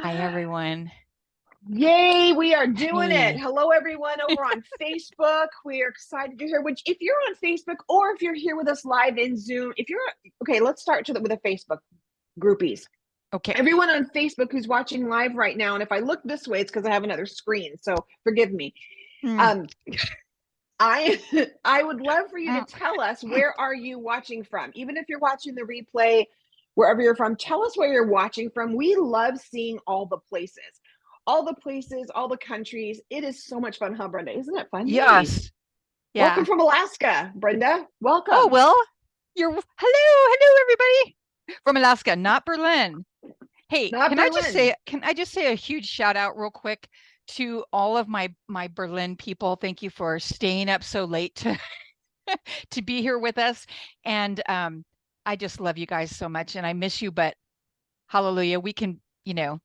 Hi, everyone. Yay, we are doing it. Hey. Hello, everyone over on Facebook. We are excited to hear which, if you're on Facebook or if you're here with us live in Zoom, if you're okay, let's start with the Facebook groupies. Okay. Everyone on Facebook who's watching live right now, and if I look this way, it's because I have another screen, so forgive me. Mm. Um, I I would love for you to tell us, where are you watching from? Even if you're watching the replay, wherever you're from, tell us where you're watching from. We love seeing all the places, all the countries. It is so much fun, huh, Brenda? Isn't it fun? Yay. Yes. Welcome Yeah. from Alaska, Brenda. Oh, Welcome. well, hello, everybody from Alaska, not Berlin. Hey, Not Berlin. can I just say a huge shout out real quick to all of my Berlin people. Thank you for staying up so late to to be here with us. And I just love you guys so much and I miss you, but hallelujah, we can,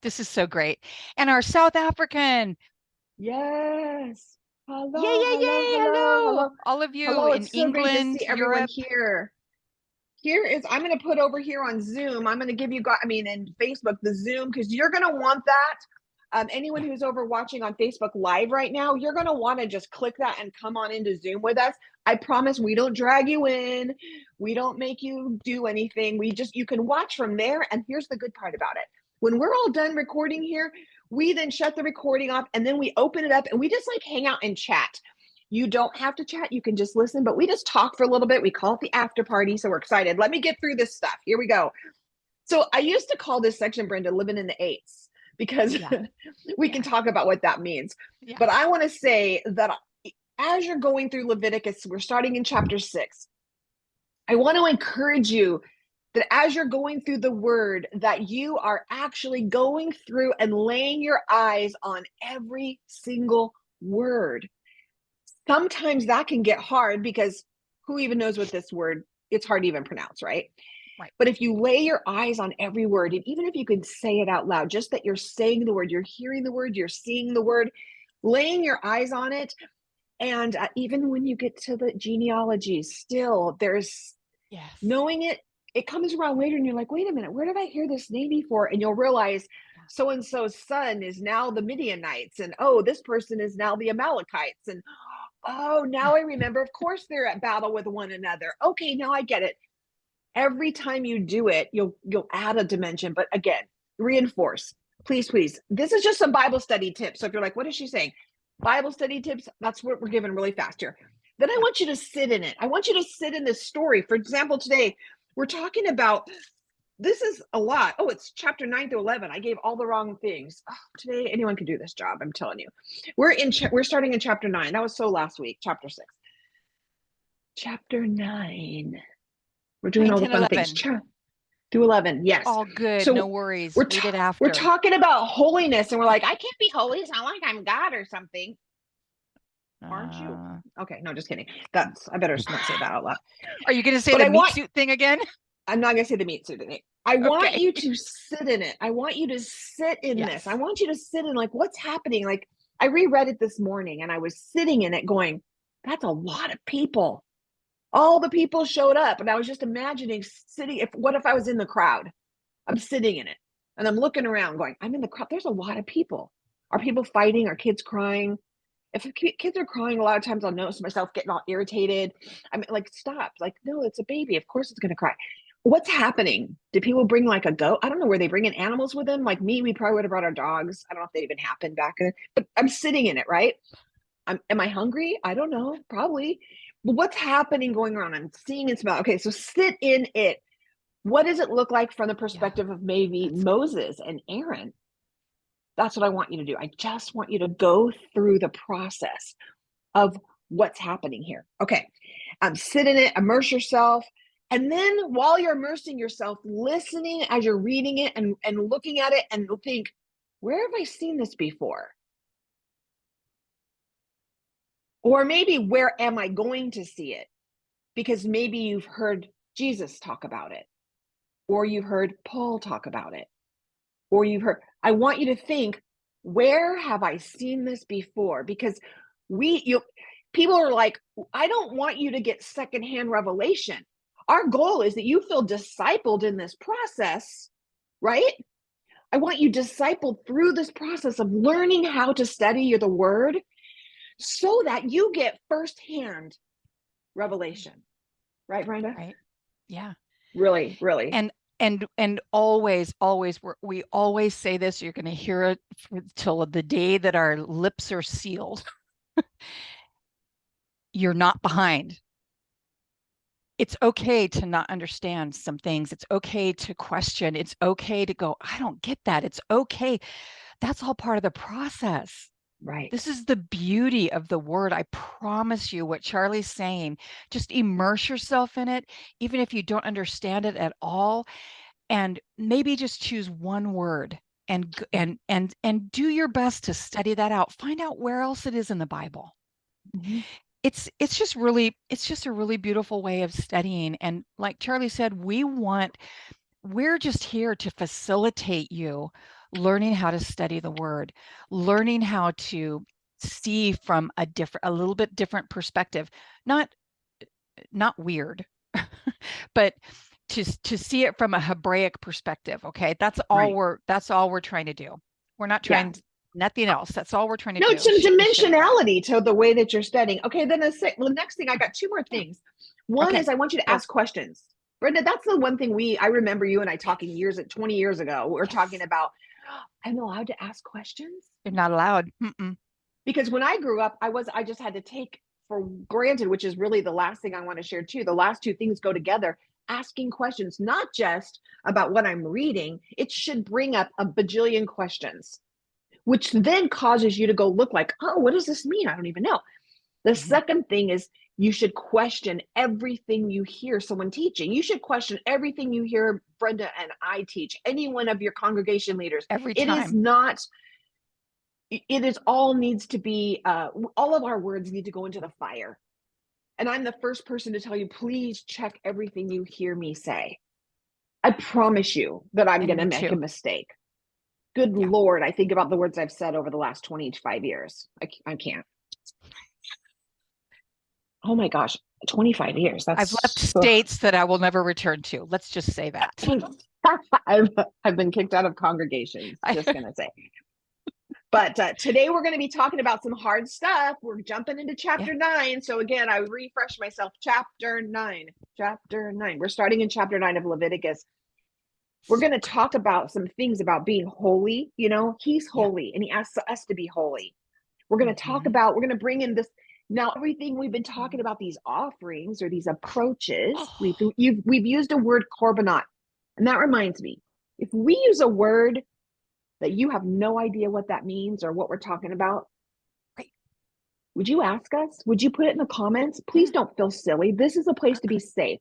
this is so great. And our South African, Yes. yay, Hello, yay, hello, yay, hello, hello. hello. All of you Hello, in it's so great to England, see everyone Europe. here. Here is, I'm going to put over here on Zoom. I'm going to give you guys, in Facebook, the Zoom, because you're going to want that. Anyone Yeah. who's over watching on Facebook Live right now, you're going to want to just click that and come on into Zoom with us. I promise we don't drag you in. We don't make you do anything. You can watch from there. And here's the good part about it. When we're all done recording here, we then shut the recording off and then we open it up and we just like hang out and chat. You don't have to chat. You can just listen, but we just talk for a little bit. We call it the after party. So we're excited. Let me get through this stuff. Here we go. So I used to call this section, Brenda, living in the eights, because Yeah. we Yeah. can talk about what that means. Yeah. But I want to say that as you're going through Leviticus, we're starting in chapter 6. I want to encourage you that as you're going through the word, that you are actually going through and laying your eyes on every single word. Sometimes that can get hard because who even knows what this word, it's hard to even pronounce, right? Right. But if you lay your eyes on every word, and even if you can say it out loud, just that you're saying the word, you're hearing the word, you're seeing the word, laying your eyes on it. And even when you get to the genealogies, still there's Yes. knowing it, it comes around later and you're like, wait a minute, where did I hear this name before? And you'll realize Yeah. so and so's son is now the Midianites, and oh, this person is now the Amalekites, and oh, now I remember. Of course, they're at battle with one another. Okay, now I get it. Every time you do it, you'll add a dimension. But again, reinforce. Please, please. This is just some Bible study tips. So if you're like, what is she saying? Bible study tips, that's what we're giving really fast here. Then I Yeah. want you to sit in it. I want you to sit in this story. For example, today we're talking about, this is a lot. Oh, it's chapter 9 to 11. I gave all the wrong things. Oh, today anyone can do this job, I'm telling you. We're starting in chapter 9. That was so last week, chapter 6. Chapter 9. We're doing 9, all the 10, fun things. 11. To 11, yes. All good. No So worries. we're Read it we're after. talking about holiness, and we're like, I can't be holy. It's not like I'm God or something. Aren't you? Uh, Okay, no, just kidding. That's, I better not say that out loud. are you going to say But the meat suit thing again? I'm not gonna say the meat suit in it. I want Okay. you to sit in it. I want you to sit in this. I Yes. want you to sit in, like, what's happening. Like, I reread it this morning and I was sitting in it going, that's a lot of people. All the people showed up, and I was just imagining sitting. What if I was in the crowd? I'm sitting in it and I'm looking around going, I'm in the crowd. There's a lot of people. Are people fighting? Are kids crying? If kids are crying, a lot of times I'll notice myself getting all irritated. I'm like, stop. Like, no, it's a baby. Of course it's going to cry. What's happening? Did people bring like a goat? I don't know. Were they bringing animals with them? Like me, we probably would have brought our dogs. I don't know if that even happened back then, but I'm sitting in it, right? Am I hungry? I don't know. Probably. But what's happening going on? I'm seeing and smell. Okay, so sit in it. What does it look like from the Yeah. perspective of maybe That's good. Moses and Aaron? That's what I want you to do. I just want you to go through the process of what's happening here. Okay, sit in it, immerse yourself. And then while you're immersing yourself, listening as you're reading it and looking at it, and think, where have I seen this before? Or maybe, where am I going to see it? Because maybe you've heard Jesus talk about it, or you've heard Paul talk about it, or you've heard. I want you to think, where have I seen this before? Because people are like, I don't want you to get secondhand revelation. Our goal is that you feel discipled in this process, right? I want you discipled through this process of learning how to study the word so that you get firsthand revelation. Right, Brenda? Right. Yeah. Really, really. And always we always say this, you're going to hear it till the day that our lips are sealed. You're not behind. It's okay to not understand some things. It's okay to question. It's okay to go, I don't get that. It's okay. That's all part of the process. Right. This is the beauty of the word. I promise you what Charli's saying, just immerse yourself in it, even if you don't understand it at all. And maybe just choose one word and do your best to study that out. Find out where else it is in the Bible. Mm-hmm. It's just a really beautiful way of studying. And like Charli said, we're just here to facilitate you learning how to study the word, learning how to see from a little bit different perspective, not weird, but to see it from a Hebraic perspective. Okay. That's all we're trying to do. We're not trying nothing else. That's all we're trying to do. No, some dimensionality to the way that you're studying. Okay, then the next thing, I got two more things. One is I want you to ask questions. Brenda, that's the one thing I remember you and I talking 20 years ago. We're talking about, I'm allowed to ask questions? You're not allowed. Because when I grew up, I just had to take for granted, which is really the last thing I want to share too. The last two things go together. Asking questions, not just about what I'm reading, it should bring up a bajillion questions, which then causes you to go look like, oh, what does this mean? I don't even know. The second thing is you should question everything you hear someone teaching. You should question everything you hear Brenda and I teach, any one of your congregation leaders. Every time. It is not, it is all needs to be, all of our words need to go into the fire. And I'm the first person to tell you, please check everything you hear me say. I promise you that I'm going to make a mistake. Good Lord, I think about the words I've said over the last 25 years. I can't. Oh my gosh, 25 years. I've left states that I will never return to. Let's just say that. I've been kicked out of congregations, just going to say. But today we're going to be talking about some hard stuff. We're jumping into chapter 9. So again, I refresh myself. Chapter 9. We're starting in chapter 9 of Leviticus. We're going to talk about some things about being holy. You know, he's holy and he asks us to be holy. We're going to talk about, we're going to bring in this. Now, everything we've been talking about, these offerings or these approaches, we've used a word korbanot. And that reminds me, if we use a word that you have no idea what that means or what we're talking about, would you ask us? Would you put it in the comments? Please don't feel silly. This is a place to be safe.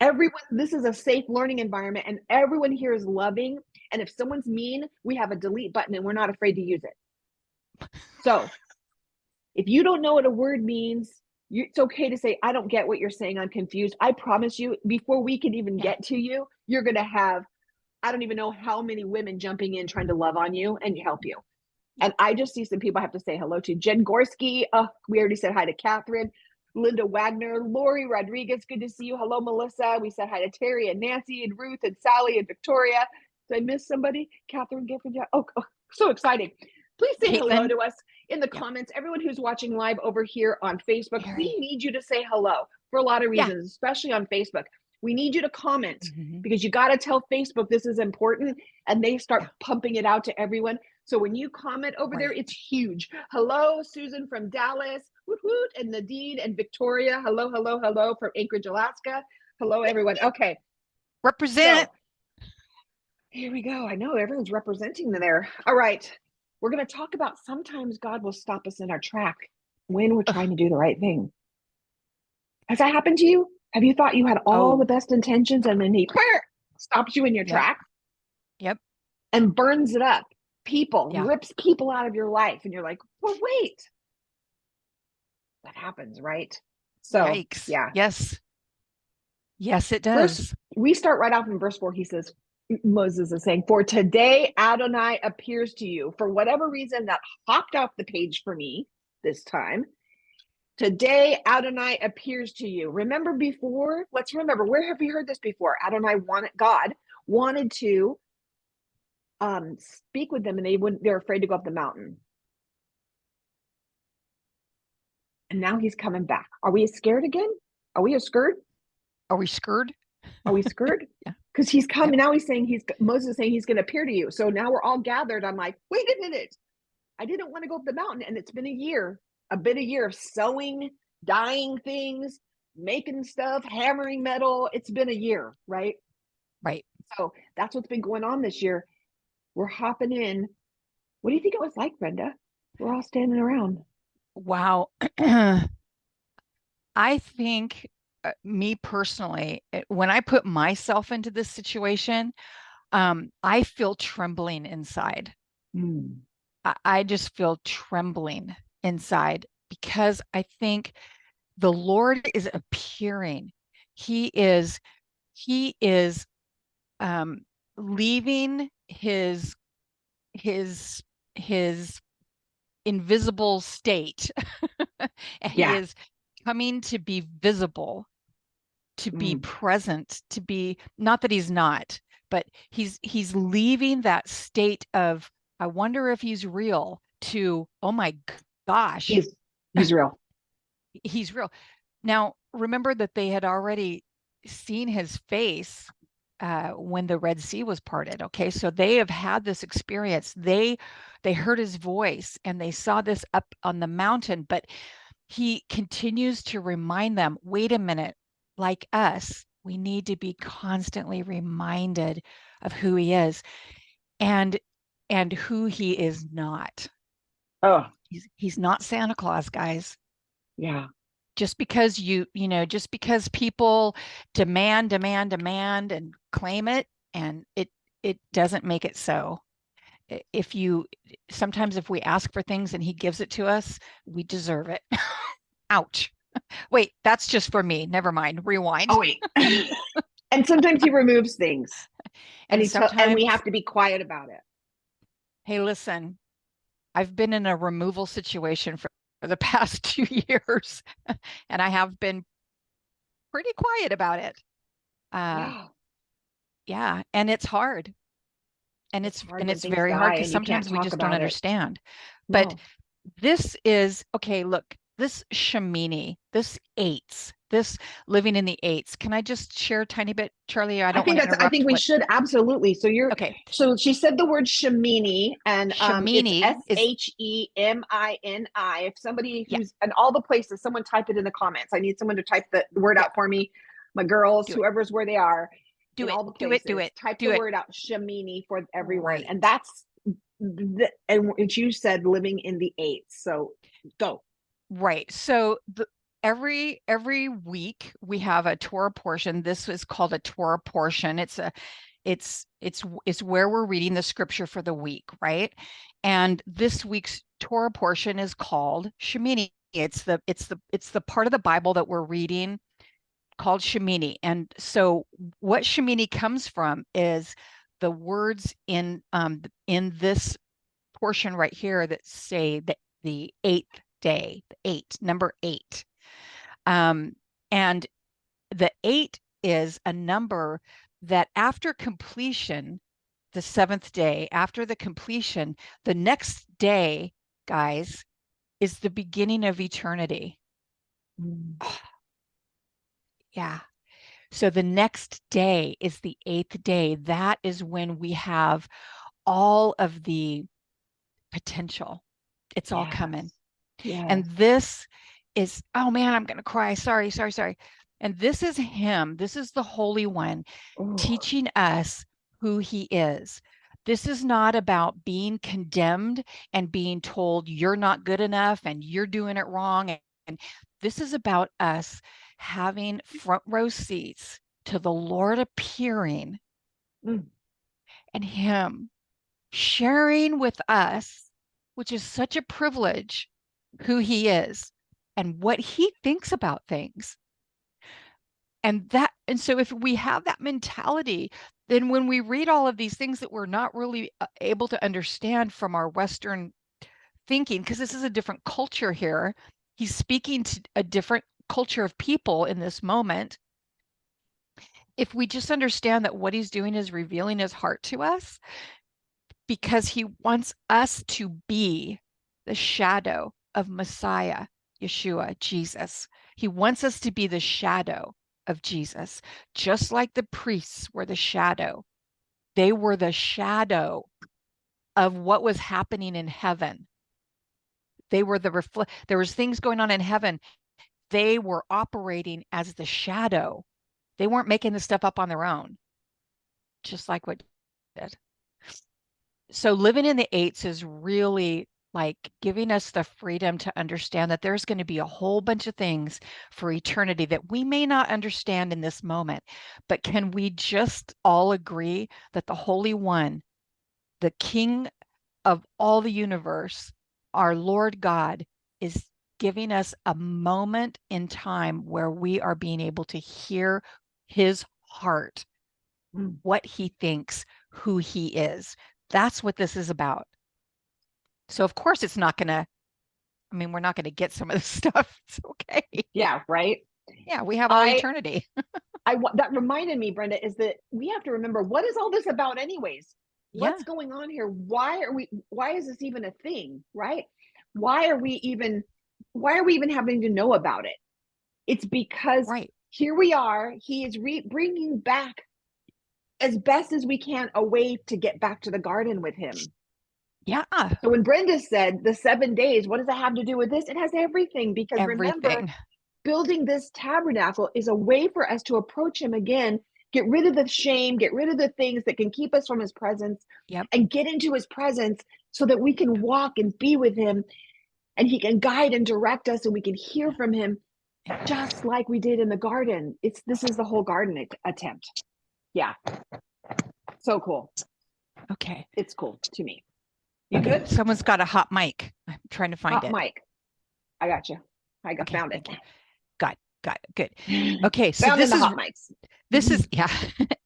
Everyone, this is a safe learning environment and everyone here is loving. And if someone's mean, we have a delete button and we're not afraid to use it. So if you don't know what a word means, it's okay to say, I don't get what you're saying. I'm confused. I promise you, before we can even get to you, you're going to have, I don't even know how many women jumping in trying to love on you and help you. And I just see some people I have to say hello to. Jen Gorski, we already said hi to Catherine. Linda Wagner, Lori Rodriguez, good to see you. Hello, Melissa. We said hi to Terry and Nancy and Ruth and Sally and Victoria. Did I miss somebody? Catherine Gifford. Oh, so exciting. Please say hello to us in the comments. Everyone who's watching live over here on Facebook, we need you to say hello for a lot of reasons, especially on Facebook. We need you to comment because you got to tell Facebook this is important and they start pumping it out to everyone. So when you comment over there, it's huge. Hello, Susan from Dallas, woot woot, and Nadine and Victoria. Hello, hello, hello from Anchorage, Alaska. Hello, everyone. Okay. Represent. So, here we go. I know everyone's representing there. All right. We're going to talk about sometimes God will stop us in our track when we're trying to do the right thing. Has that happened to you? Have you thought you had all the best intentions and then he stops you in your track? Yep. And burns it up. Rips people out of your life. And you're like, well, wait. That happens, right? So, yikes. Yes, it does. We start right off in verse 4. He says, Moses is saying, for today Adonai appears to you. For whatever reason that hopped off the page for me this time. Today Adonai appears to you. Remember before? Let's remember, where have we heard this before? God wanted to speak with them, and they're afraid to go up the mountain. And now he's coming back. Are we scared again? Are we scared? Are we scared? Are we scared? Yeah. Because he's coming. Yep. Now Moses is saying he's going to appear to you. So now we're all gathered. I'm like, wait a minute. I didn't want to go up the mountain. And it's been a year of sewing, dyeing things, making stuff, hammering metal. It's been a year, right? Right. So that's what's been going on this year. We're hopping in. What do you think it was like, Brenda? We're all standing around. Wow. I think me personally, when I put myself into this situation, I feel trembling inside. Mm. I just feel trembling inside because I think the Lord is appearing. He is leaving his his invisible state and he Yeah. is coming to be visible, to be present, to be, not that he's not, but he's leaving that state of, I wonder if he's real, to, oh my gosh, he's real. He's real. Now, remember that they had already seen his face when the Red Sea was parted. Okay, so they have had this experience. They heard his voice and they saw this up on the mountain, but he continues to remind them, wait a minute, like us, we need to be constantly reminded of who he is and who he is not. Oh, He's not Santa Claus, guys. yeah. Just because just because people demand and claim it, and it doesn't make it so. Sometimes if we ask for things and he gives it to us, we deserve it. Ouch. Wait, that's just for me. Never mind. Rewind. Oh, wait. And sometimes he removes things, and we have to be quiet about it. Hey, listen, I've been in a removal situation for the past 2 years, and I have been pretty quiet about it. Yeah, and it's hard. And it's very hard because sometimes we just don't understand. No. But this is, okay, look, this Shemini, this eights, this living in the eights. Can I just share a tiny bit, Charli? I think we should, absolutely. So okay. So she said the word Shemini, and Shemini it's Shemini. If somebody who's in all the places, someone type it in the comments. I need someone to type the word out for me. My girls, whoever's where they are. All the places. Do it. Type the word out, Shemini, for everyone. Right. And that's and you said living in the eights. So go. Right. So every week we have a Torah portion. This is called a Torah portion. It's where we're reading the scripture for the week, right? And this week's Torah portion is called Shemini. It's the part of the Bible that we're reading called Shemini. And so what Shemini comes from is the words in this portion right here that say that the eighth day, number 8. And the 8 is a number that after completion, the 7th day, after the completion, the next day, guys, is the beginning of eternity. Yeah. So the next day is the 8th day. That is when we have all of the potential. It's all coming. Yeah. And this is, oh man, I'm going to cry. Sorry. And this is him. This is the Holy One teaching us who he is. This is not about being condemned and being told you're not good enough and you're doing it wrong. And this is about us having front row seats to the Lord appearing and him sharing with us, which is such a privilege, who he is and what he thinks about things. And so if we have that mentality, then when we read all of these things that we're not really able to understand from our Western thinking, because this is a different culture here, he's speaking to a different culture of people in this moment. If we just understand that what he's doing is revealing his heart to us, because he wants us to be the shadow of Messiah, Yeshua, Jesus. He wants us to be the shadow of Jesus, just like the priests were the shadow. They were the shadow of what was happening in heaven. They were there was things going on in heaven. They were operating as the shadow. They weren't making the stuff up on their own, just like what did. So living in the eights is really like giving us the freedom to understand that there's going to be a whole bunch of things for eternity that we may not understand in this moment. But can we just all agree that the Holy One, the King of all the universe, our Lord God, is giving us a moment in time where we are being able to hear his heart, what he thinks, who he is. That's what this is about. So of course it's not going to, I mean, we're not going to get some of this stuff. It's okay. Yeah, right. Yeah, we have all eternity. That reminded me, Brenda, is that we have to remember, what is all this about anyways? What's going on here? Why is this even a thing, right? Why are we even having to know about it? It's because here we are, he is bringing back as best as we can a way to get back to the garden with him. Yeah. So when Brenda said the 7 days, what does it have to do with this? It has everything, because remember, building this tabernacle is a way for us to approach him again, get rid of the shame, get rid of the things that can keep us from his presence, and get into his presence so that we can walk and be with him, and he can guide and direct us, and we can hear from him just like we did in the garden. This is the whole garden attempt. Yeah. So cool. Okay. It's cool to me. You good? Someone's got a hot mic. I'm trying to find it. Hot mic. I got you. Found it. Got good. Okay, so this is hot mics. This is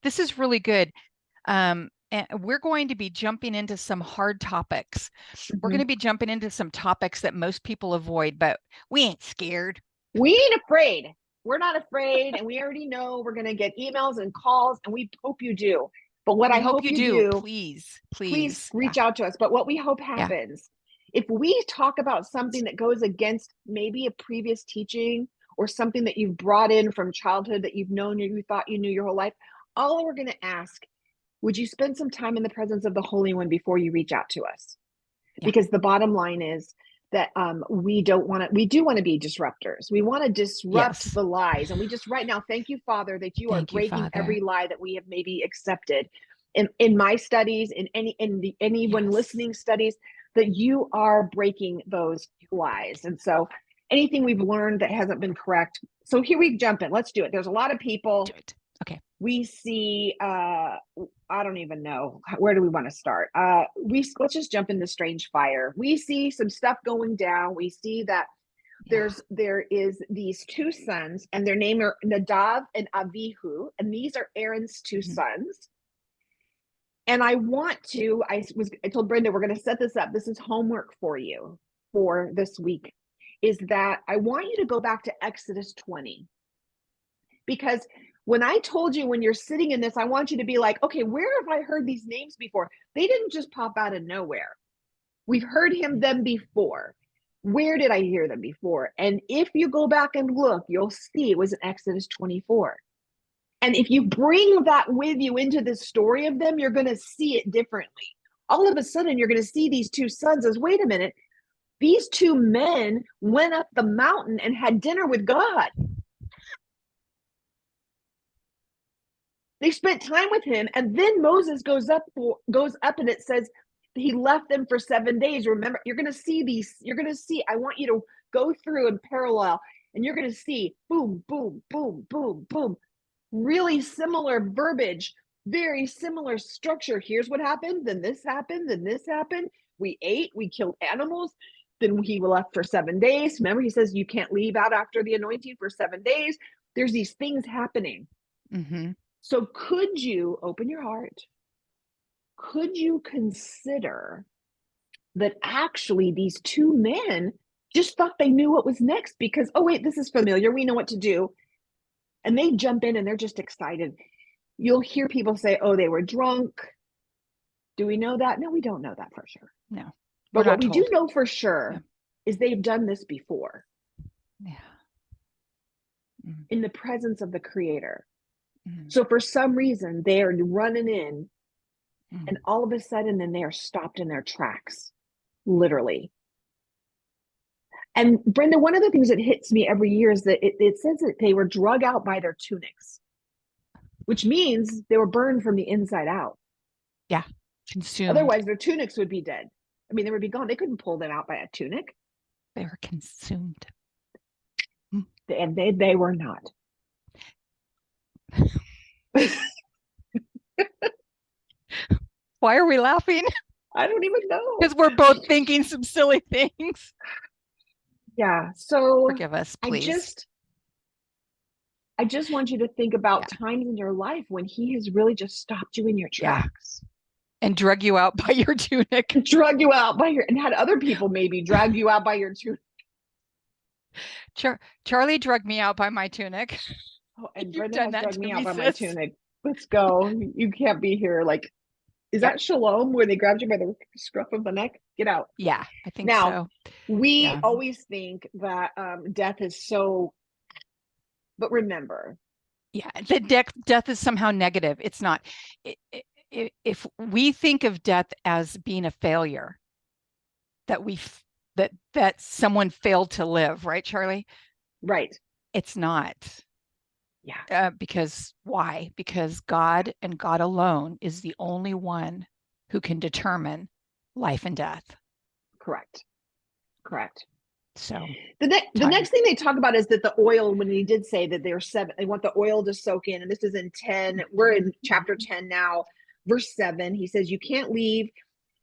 this is really good. And we're going to be jumping into some hard topics. We're going to be jumping into some topics that most people avoid, but we ain't scared. We ain't afraid. We're not afraid, and we already know we're going to get emails and calls, and we hope you do. But what I hope you do, please reach out to us. But what we hope happens, if we talk about something that goes against maybe a previous teaching or something that you've brought in from childhood that you've known, you thought you knew your whole life, all we're going to ask, would you spend some time in the presence of the Holy One before you reach out to us? Because the bottom line is that we do want to be disruptors. We want to disrupt the lies. And we just right now, thank you, Father, that you are breaking every lie that we have maybe accepted in my studies, in anyone listening studies, that you are breaking those lies. And so anything we've learned that hasn't been correct. So here we jump in. Let's do it. There's a lot of people. Okay. We see, I don't even know. Where do we want to start? Let's just jump into strange fire. We see some stuff going down. We see that there is these two sons, and their name are Nadav and Avihu, and these are Aaron's two sons. And I told Brenda, we're going to set this up. This is homework for you for this week, is that I want you to go back to Exodus 20. Because when I told you, when you're sitting in this, I want you to be like, okay, where have I heard these names before? They didn't just pop out of nowhere. We've heard them before. Where did I hear them before? And if you go back and look, you'll see it was in Exodus 24. And if you bring that with you into the story of them, you're going to see it differently. All of a sudden, you're going to see these two sons as, wait a minute, these two men went up the mountain and had dinner with God. They spent time with him, and then Moses goes up and it says he left them for 7 days. Remember, you're going to see, I want you to go through in parallel, and you're going to see boom, boom, boom, boom, boom. Really similar verbiage, very similar structure. Here's what happened, then this happened, then this happened. We ate, we killed animals, then he left for 7 days. Remember, he says you can't leave out after the anointing for 7 days. There's these things happening. So could you open your heart? Could you consider that actually these two men just thought they knew what was next because, oh, wait, this is familiar. We know what to do. And they jump in and they're just excited. You'll hear people say, oh, they were drunk. Do we know that? No, we don't know that for sure. No, But what we do told. know for sure Yeah. is they've done this before. Yeah. In the presence of the Creator. Mm. So for some reason, they are running in, Mm. and all of a sudden, then they are stopped in their tracks, literally. And Brenda, one of the things that hits me every year is that it says that they were drug out by their tunics, which means they were burned from the inside out. Yeah. Consumed. Otherwise, their tunics would be dead. I mean, they would be gone. They couldn't pull them out by a tunic. They were consumed. And they were not. Why are we laughing? I don't even know. Because we're both thinking some silly things. Yeah. So forgive us, please. I just want you to think about times in your life when he has really just stopped you in your tracks. And drug you out by your tunic. Drug you out by your, and had other people maybe drag you out by your tunic. Charli drugged me out by my tunic. Oh, and Brenda has drugged me out by my sis. tunic. Let's go. You can't be here. Like, is that shalom where they grabbed you by the scruff of the neck? Get out. Yeah, I think now, so. We always think that death is so, but remember. Yeah, the death is somehow negative. It's not. If we think of death as being a failure, that someone failed to live, right, Charli? Right. It's not. Yeah. Because why? Because God and God alone is the only one who can determine life and death. Correct. So the next thing they talk about is that the oil, when he did say that they want the oil to soak in, and this is in 10. We're in chapter 10 now, verse 7. He says, you can't leave,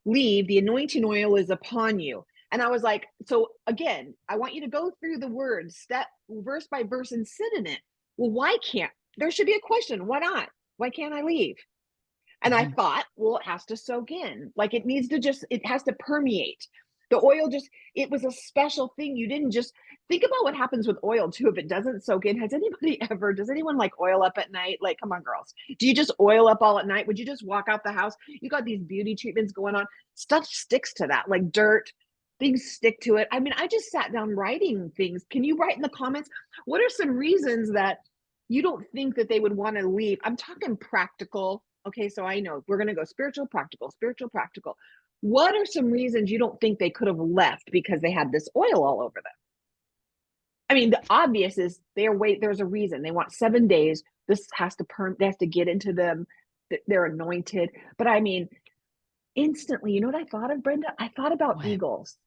the anointing oil is upon you. And I was like, so again, I want you to go through the words verse by verse and sit in it. Well, why can't? There should be a question. Why not? Why can't I leave? And I thought, well, it has to soak in. Like it has to permeate. The oil it was a special thing. You didn't just think about what happens with oil too if it doesn't soak in. Does anyone like oil up at night? Like, come on, girls. Do you just oil up all at night? Would you just walk out the house? You got these beauty treatments going on. Stuff sticks to that, like dirt. Things stick to it. I mean, I just sat down writing things. Can you write in the comments? What are some reasons that you don't think that they would want to leave? I'm talking practical. Okay, so I know we're going to go spiritual, practical. What are some reasons you don't think they could have left because they had this oil all over them? I mean, the obvious is there's a reason. They want 7 days. This has to they have to get into them. They're anointed. But I mean, instantly, you know what I thought of, Brenda? I thought about eagles.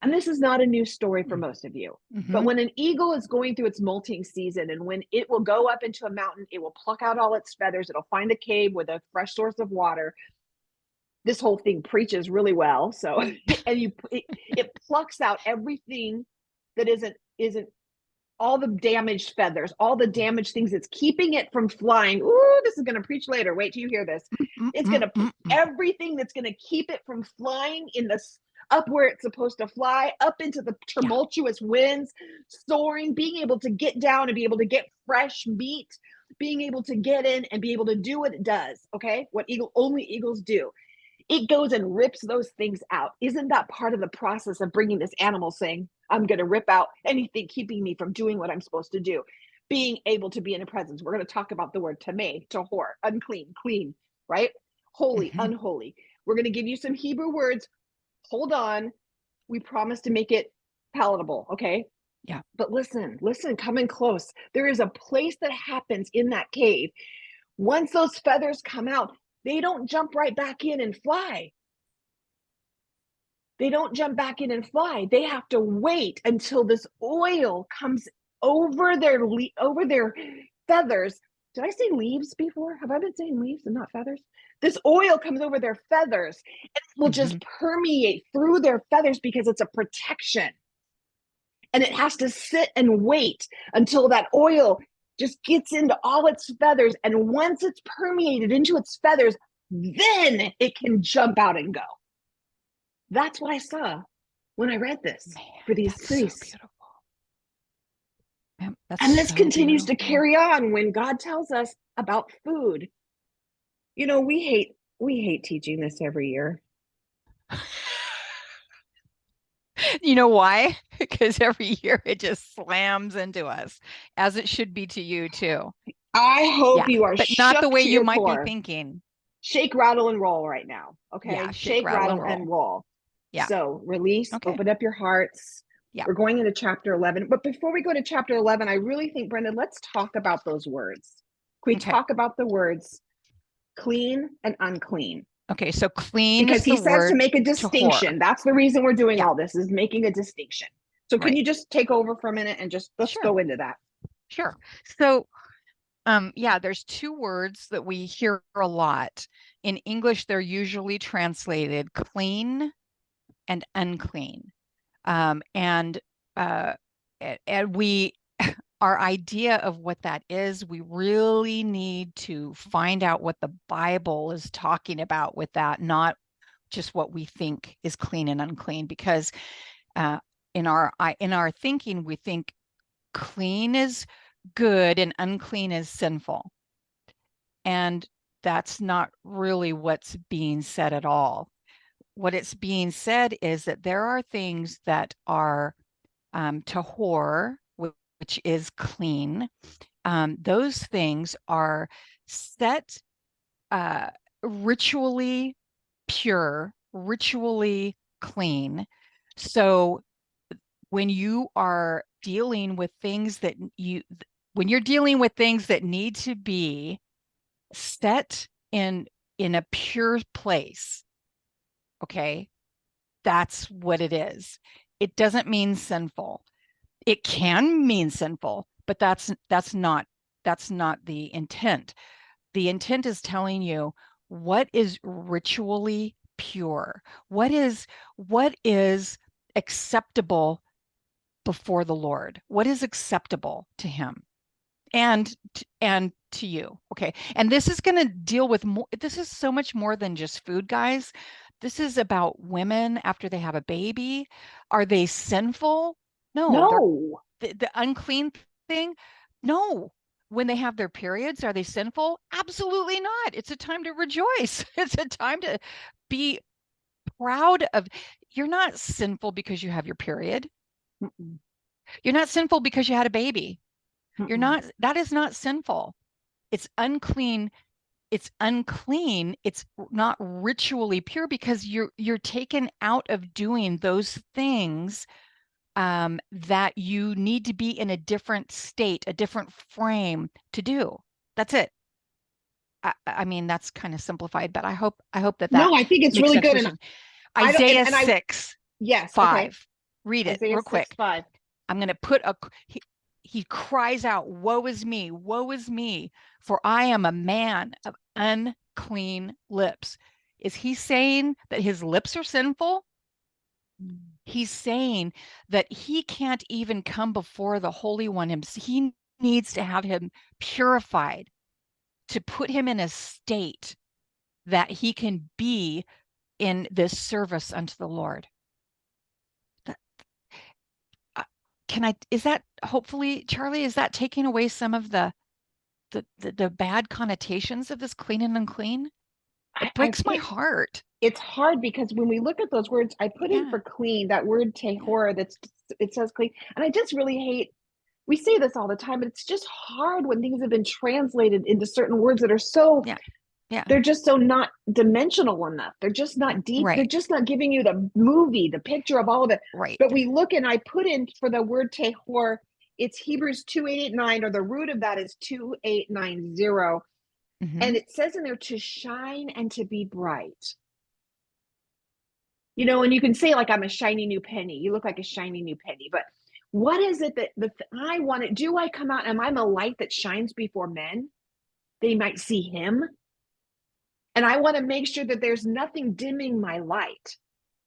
And this is not a new story for most of you. But when an eagle is going through its molting season, and when it will go up into a mountain, it will pluck out all its feathers. It'll find a cave with a fresh source of water. This whole thing preaches really well. So, and it plucks out everything that isn't all the damaged feathers, all the damaged things that's keeping it from flying. Ooh, this is going to preach later. Wait till you hear this. It's going to everything that's going to keep it from flying up where it's supposed to fly, up into the tumultuous winds, soaring, being able to get down and be able to get fresh meat, being able to get in and be able to do what it does. Okay, what only eagles do. It goes and rips those things out. Isn't that part of the process of bringing this animal, saying, I'm going to rip out anything keeping me from doing what I'm supposed to do? Being able to be in a presence. We're going to talk about the word tameh, tahor, unclean, clean, right? Holy, unholy. We're going to give you some Hebrew words. Hold on. We promise to make it palatable, okay? Yeah. But listen, come in close. There is a place that happens in that cave. Once those feathers come out, they don't jump right back in and fly. They don't jump back in and fly. They have to wait until this oil comes over their feathers. Did I say leaves before? Have I been saying leaves and not feathers? This oil comes over their feathers and it will just permeate through their feathers because it's a protection. And it has to sit and wait until that oil just gets into all its feathers. And once it's permeated into its feathers, then it can jump out and go. That's what I saw when I read this for these priests. So beautiful. And this continues to carry on when God tells us about food. You know, we We hate teaching this every year. You know why? Because every year it just slams into us, as it should be to you too. I hope Yeah, you are but not the shook way to you your might be core. thinking. Shake, rattle, and roll right now. Yeah, Okay. shake, Shake, rattle, and rattle, roll. and roll. Yeah. So release, Okay. open up your hearts. Yeah. We're going into chapter 11. But before we go to chapter 11, I really think, Brenda, let's talk about those words. Can we Okay. talk about the words clean and unclean? Okay. So clean Because is he the says to word make a tahor. distinction. That's the reason we're doing Yeah. all this, is making a distinction. So can Right. you just take over for a minute and just let's Sure. go into that? Sure. So yeah, there's two words that we hear a lot. In English, they're usually translated clean and unclean. And uh, we, our idea of what that is, we really need to find out what the Bible is talking about with that, not just what we think is clean and unclean. Because uh, in our thinking, we think clean is good and unclean is sinful. And that's not really what's being said at all. What it's being said is that there are things that are tahor, which is clean. Those things are set ritually pure, ritually clean. So when you are dealing with things that when you're dealing with things that need to be set in a pure place, okay, that's what it is. It doesn't mean sinful. It can mean sinful, but that's not the intent. The intent is telling you what is ritually pure. What is acceptable before the Lord? What is acceptable to him? And to you. Okay. And this is going to deal with more. This is so much more than just food, guys. This is about women after they have a baby. Are they sinful? No, they're No. the unclean thing. No. When they have their periods, are they sinful? Absolutely not. It's a time to rejoice. It's a time to be proud of. You're not sinful because you have your period. Mm-mm. You're not sinful because you had a baby. You're Mm-mm. not, that is not sinful. It's unclean. It's unclean. It's not ritually pure because you're taken out of doing those things that you need to be in a different state, a different frame to do. That's it. I mean, that's kind of simplified, but I hope that No, I think it's makes really sense good. for And you. I don't, Isaiah and I, 6, yes, okay. 5. Read it Isaiah real 6, quick. 5. I'm going to put he cries out, woe is me, for I am a man of unclean lips. Is he saying that his lips are sinful? He's saying that he can't even come before the Holy One. He needs to have him purified to put him in a state that he can be in this service unto the Lord. Can I, is that hopefully, Charli, is that taking away some of the bad connotations of this clean and unclean? It breaks my heart. It's hard because when we look at those words, I put in Yeah. for clean that word Yeah. tehor, it says clean. And I just really hate, we say this all the time, but it's just hard when things have been translated into certain words that are so, Yeah. Yeah. they're just so not dimensional enough. They're just not deep. They're Right. just not giving you the movie, the picture of all of it. Right. But we look, and I put in for the word tehor, it's Hebrews 2889, or the root of that is 2890. Mm-hmm. And it says in there to shine and to be bright. You know, and you can say, like, I'm a shiny new penny. You look like a shiny new penny. But what is it that I want to do? I come out, and I'm a light that shines before men. They might see him. And I want to make sure that there's nothing dimming my light,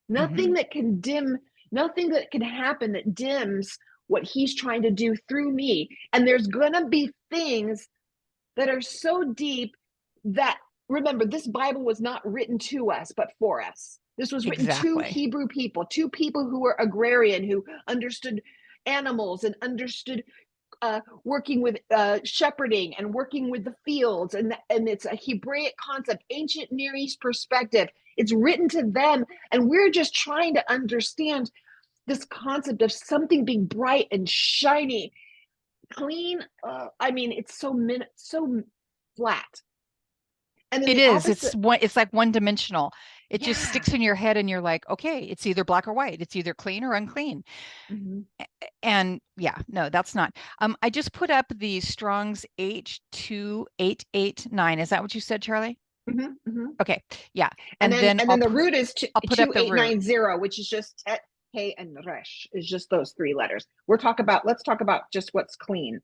Mm-hmm. nothing that can dim, nothing that can happen that dims what he's trying to do through me. And there's going to be things that are so deep that, remember, this Bible was not written to us, but for us. This was written to Exactly. Hebrew people, to people who were agrarian, who understood animals and understood working with shepherding and working with the fields, and it's a Hebraic concept, ancient Near East perspective. It's written to them, and we're just trying to understand this concept of something being bright and shiny, clean. I mean, it's so flat. And then It the is. opposite. It's like one dimensional. It just Yeah. sticks in your head and you're like, okay, it's either black or white. It's either clean or unclean. And yeah, no, that's not. I just put up the Strong's H2889. Is that what you said, Charlie? Okay. Yeah. And And then then the root is I'll put up the root. 2890, which is just tet, he, and resh, is just those three letters. Let's talk about just what's clean.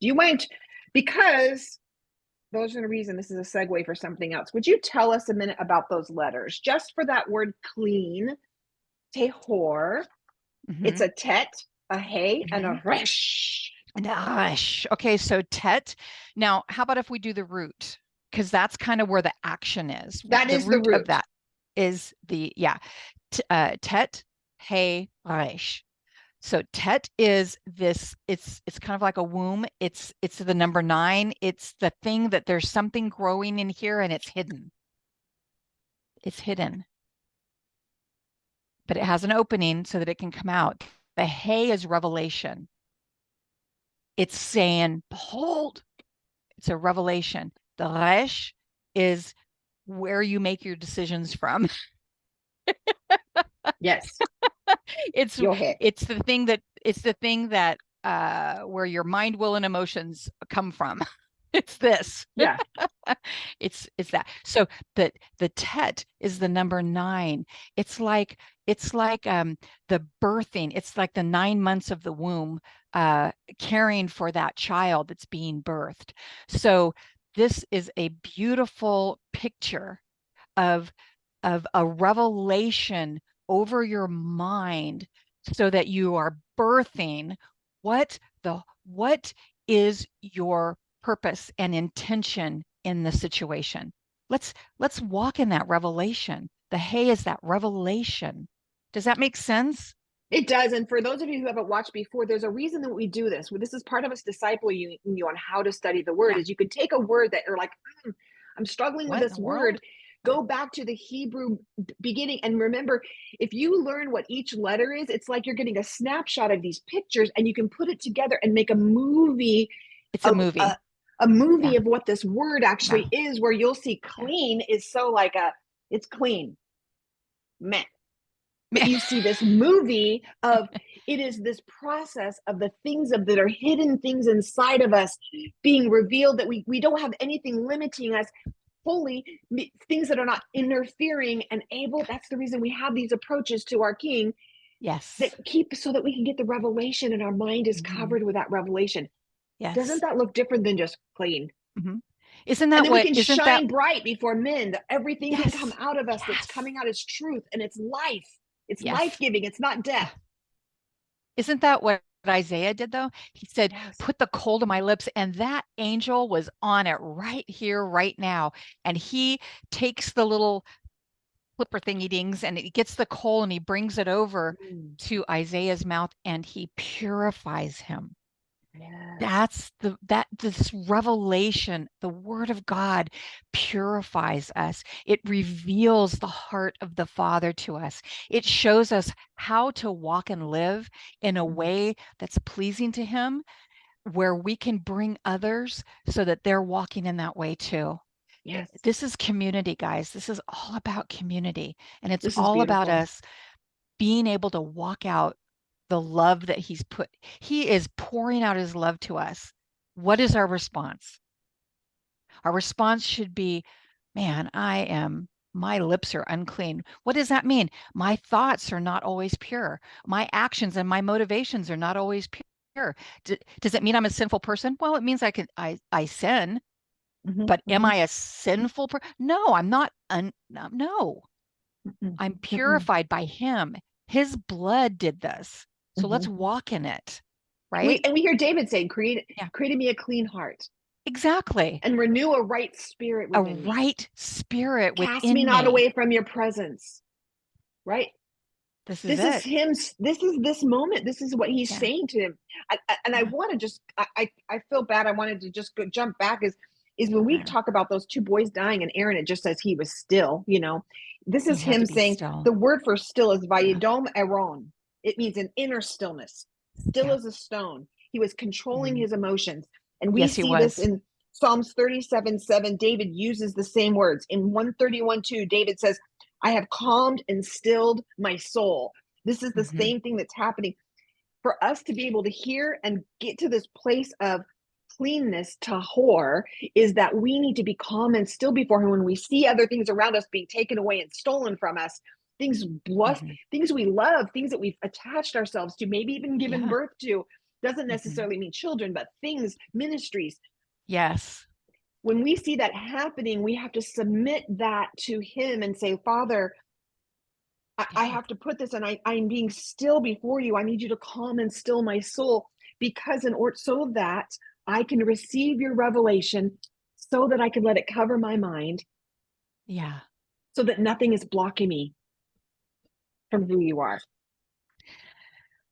Do you mind, because those are the reason this is a segue for something else. Would you tell us a minute about those letters? Just for that word clean, tehor, it's a tet, a he, and a resh. Gosh. Okay, so tet. Now, how about if we do the root? Because that's kind of where the action is. That is the root of that is tet, he, resh. So tet is this, it's kind of like a womb. It's the number 9. It's the thing that there's something growing in here and it's hidden. It's hidden. But it has an opening so that it can come out. The he is revelation. It's saying, behold, it's a revelation. The resh is where you make your decisions from. Yes. It's the thing that where your mind, will, and emotions come from. It's this. Yeah. It's that. So the tet is the number 9. It's like the birthing. It's like the 9 months of the womb, caring for that child that's being birthed. So this is a beautiful picture of a revelation over your mind, so that you are birthing what is your purpose and intention in the situation. Let's walk in that revelation. The he is that revelation. Does that make sense? It does. And for those of you who haven't watched before, there's a reason that we do this. This is part of us discipling you on how to study the word. Is you could take a word that you're like, I'm struggling with this word. Go back to the Hebrew beginning and remember, if you learn what each letter is, it's like you're getting a snapshot of these pictures and you can put it together and make a movie. It's a movie. A movie of what this word actually is, where you'll see clean is so like it's clean. Meh. But you see this movie of it is this process of the things that are hidden things inside of us being revealed, that we don't have anything limiting us fully, things that are not interfering and able. That's the reason we have these approaches to our King. Yes. That keep so that we can get the revelation and our mind is covered with that revelation. Yes. Doesn't that look different than just clean? Isn't that we can shine bright before men, that everything can come out of us that's coming out as truth, and it's life. It's life-giving. It's not death. Isn't that what Isaiah did, though? He said, put the coal to my lips, and that angel was on it right here, right now. And he takes the little flipper thingy dings and he gets the coal and he brings it over to Isaiah's mouth and he purifies him. That's this revelation. The word of God purifies us. It reveals the heart of the Father to us. It shows us how to walk and live in a way that's pleasing to him, where we can bring others so that they're walking in that way too. Yes. This is community, guys. This is all about community. And it's all about us being able to walk out the love that he is pouring out his love to us. What is our response? Our response should be, man, my lips are unclean. What does that mean? My thoughts are not always pure. My actions and my motivations are not always pure. Does it mean I'm a sinful person? Well, it means I sin. But am I a sinful person? No, I'm not. No, I'm purified by him. His blood did this. So let's walk in it, right? We hear David saying, create in me a clean heart. Exactly. And renew a right spirit within me. Right spirit within me. Cast me not away from your presence. Right? This is This is it. him. This is this moment. This is what he's Yeah. saying to him. I want to just, I feel bad. I wanted to just go jump back is when we Okay. talk about those two boys dying and Aaron, it just says he was still, this He is had to him be saying still. the word for still is Yeah. vayidom Aaron. It means an inner stillness, still Yeah. as a stone. He was controlling Mhm. his emotions. And we Yes, he see this was. in Psalms 37:7. David uses the same words. In 131:2, David says, I have calmed and stilled my soul. This is the Mhm. same thing that's happening for us to be able to hear and get to this place of cleanness tahor, is that we need to be calm and still before him when we see other things around us being taken away and stolen from us, things Mhm. things we love, things that we've attached ourselves to, maybe even given Yeah. birth to. Doesn't Mhm. necessarily mean children, but things, ministries. Yes. When we see that happening, we have to submit that to him and say, Father, I Yeah. have to put this, and I'm being still before you. I need you to calm and still my soul, because in order so that I can receive your revelation, so that I can let it cover my mind, Yeah. so that nothing is blocking me from who you are.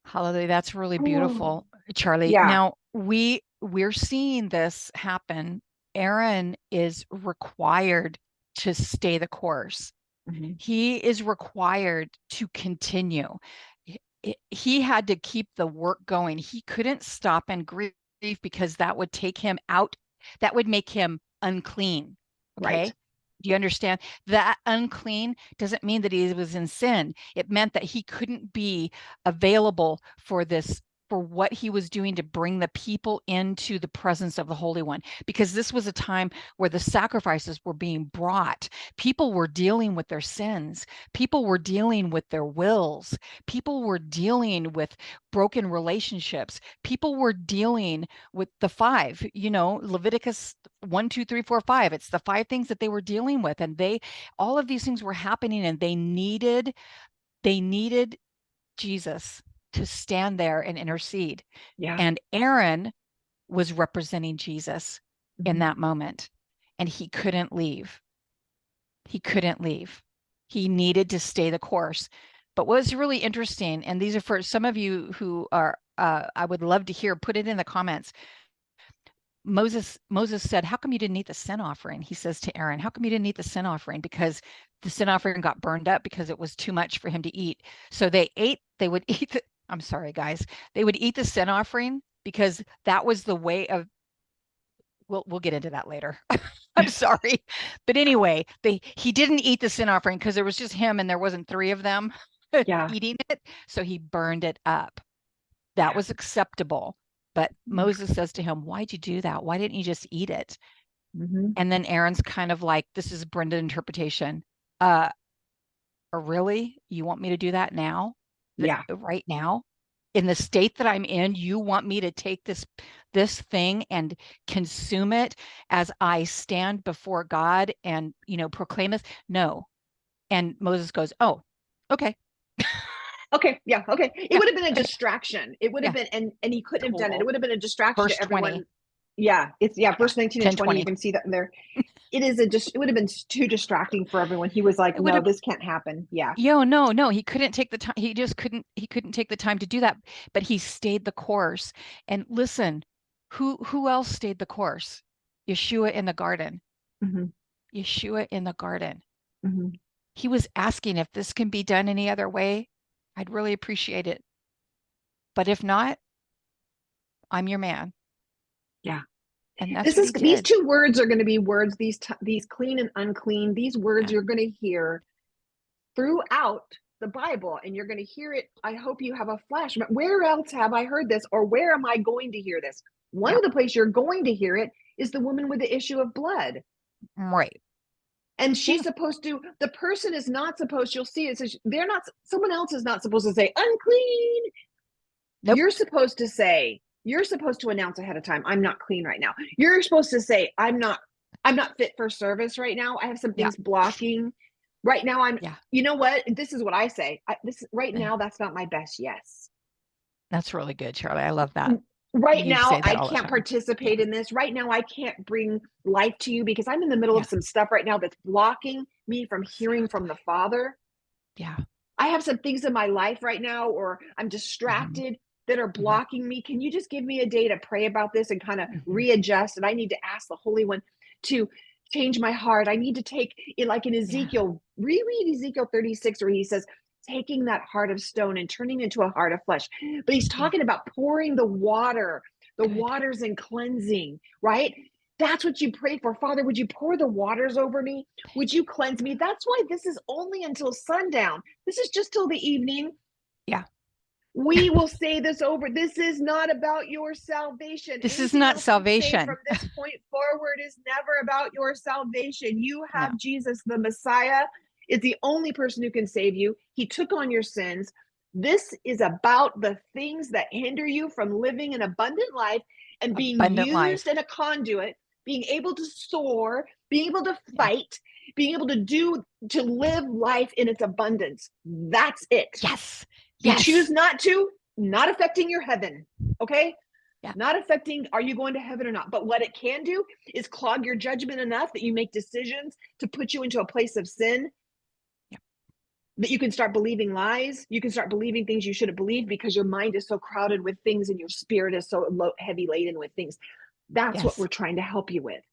Hallelujah. That's really Oh, beautiful, Charlie. yeah. Now we're seeing this happen. Aaron is required to stay the course. Mhm. He is required to continue. He had to keep the work going. He couldn't stop and grieve because that would take him out. That would make him unclean. Right. Okay. Do you understand? That unclean doesn't mean that he was in sin. It meant that he couldn't be available for this, for what he was doing to bring the people into the presence of the Holy One, because this was a time where the sacrifices were being brought. People were dealing with their sins. People were dealing with their wills. People were dealing with broken relationships. People were dealing with the five, Leviticus 1, 2, 3, 4, 5. It's the five things that they were dealing with. And all of these things were happening, and they needed Jesus to stand there and intercede. Yeah. And Aaron was representing Jesus in Mhm. that moment, and he couldn't leave. He couldn't leave. He needed to stay the course. But what was really interesting, and these are for some of you who are, I would love to hear, put it in the comments. Moses said, how come you didn't eat the sin offering? He says to Aaron, how come you didn't eat the sin offering? Because the sin offering got burned up because it was too much for him to eat. So they would eat I'm sorry, guys. They would eat the sin offering because that was the way of, we'll get into that later. I'm sorry. But anyway, he didn't eat the sin offering because there was just him and there wasn't three of them Yeah. eating it. So he burned it up. That Yeah. was acceptable. But Moses says to him, why'd you do that? Why didn't you just eat it? Mm-hmm. And then Aaron's kind of like, this is Brenda interpretation. Really? You want me to do that now? Yeah. Right now? In the state that I'm in, you want me to take this thing and consume it as I stand before God and proclaim this? No. And Moses goes, oh, okay. Okay. Yeah. Okay. It Yeah. would have been a Okay. distraction. It would have Yeah. been, and he couldn't have done it. It Total. would have been a distraction Verse to 20. everyone. Yeah. It's, yeah. Yeah. Verse 19 and 20. You 10:20. can see that in there. It would have been too distracting for everyone. He was like, It would no, have, this can't happen. Yeah. no, he couldn't take the time. He couldn't take the time to do that, but he stayed the course. And listen, who else stayed the course? Yeshua in the garden. Mm-hmm. Yeshua in the garden. Mm-hmm. He was asking, if this can be done any other way, I'd really appreciate it. But if not, I'm your man. Yeah. And that's what he These did. two words are going to be words, these clean and unclean, these words Yeah. you're going to hear throughout the Bible, and you're going to hear it. I hope you have a flash. But where else have I heard this, or where am I going to hear this? One Yeah. of the places you're going to hear it is the woman with the issue of blood. Right. And Yeah. she's supposed to, the person is not supposed, you'll see it says, they're not, someone else is not supposed to say unclean. Nope. You're supposed to announce ahead of time, I'm not clean right now. You're supposed to say, I'm not fit for service right now. I have some Yeah. things blocking. Right now, Yeah. you know what? This is what I say. Right Yeah. now, that's not my best yes. That's really good, Charlie. I love that. Right You now, say that I all the can't time. Yeah. participate in this. Right now, I can't bring life to you because I'm in the middle of Yeah. some stuff right now that's blocking me from hearing from the Father. Yeah. I have some things in my life right now, or I'm distracted that are blocking me. Can you just give me a day to pray about this and kind of readjust? And I need to ask the Holy One to change my heart. I need to take it, like in Ezekiel, reread Ezekiel 36, where he says, taking that heart of stone and turning into a heart of flesh. But he's talking about pouring the water, the waters and cleansing, right? That's what you pray for. Father, would you pour the waters over me? Would you cleanse me? That's why this is only until sundown. This is just till the evening. Yeah. We will say this over. This is not about your salvation. This is not salvation. From this point forward is never about your salvation. You have Jesus, the Messiah, is the only person who can save you. He took on your sins. This is about the things that hinder you from living an abundant life and being used in a conduit, being able to soar, being able to fight, being able to live life in its abundance. That's it. Yes. You choose not to, not affecting your heaven. Okay. Yeah. Not affecting, are you going to heaven or not? But what it can do is clog your judgment enough that you make decisions to put you into a place of sin. That you can start believing lies. You can start believing things you shouldn't believe because your mind is so crowded with things and your spirit is so heavy laden with things. That's what we're trying to help you with.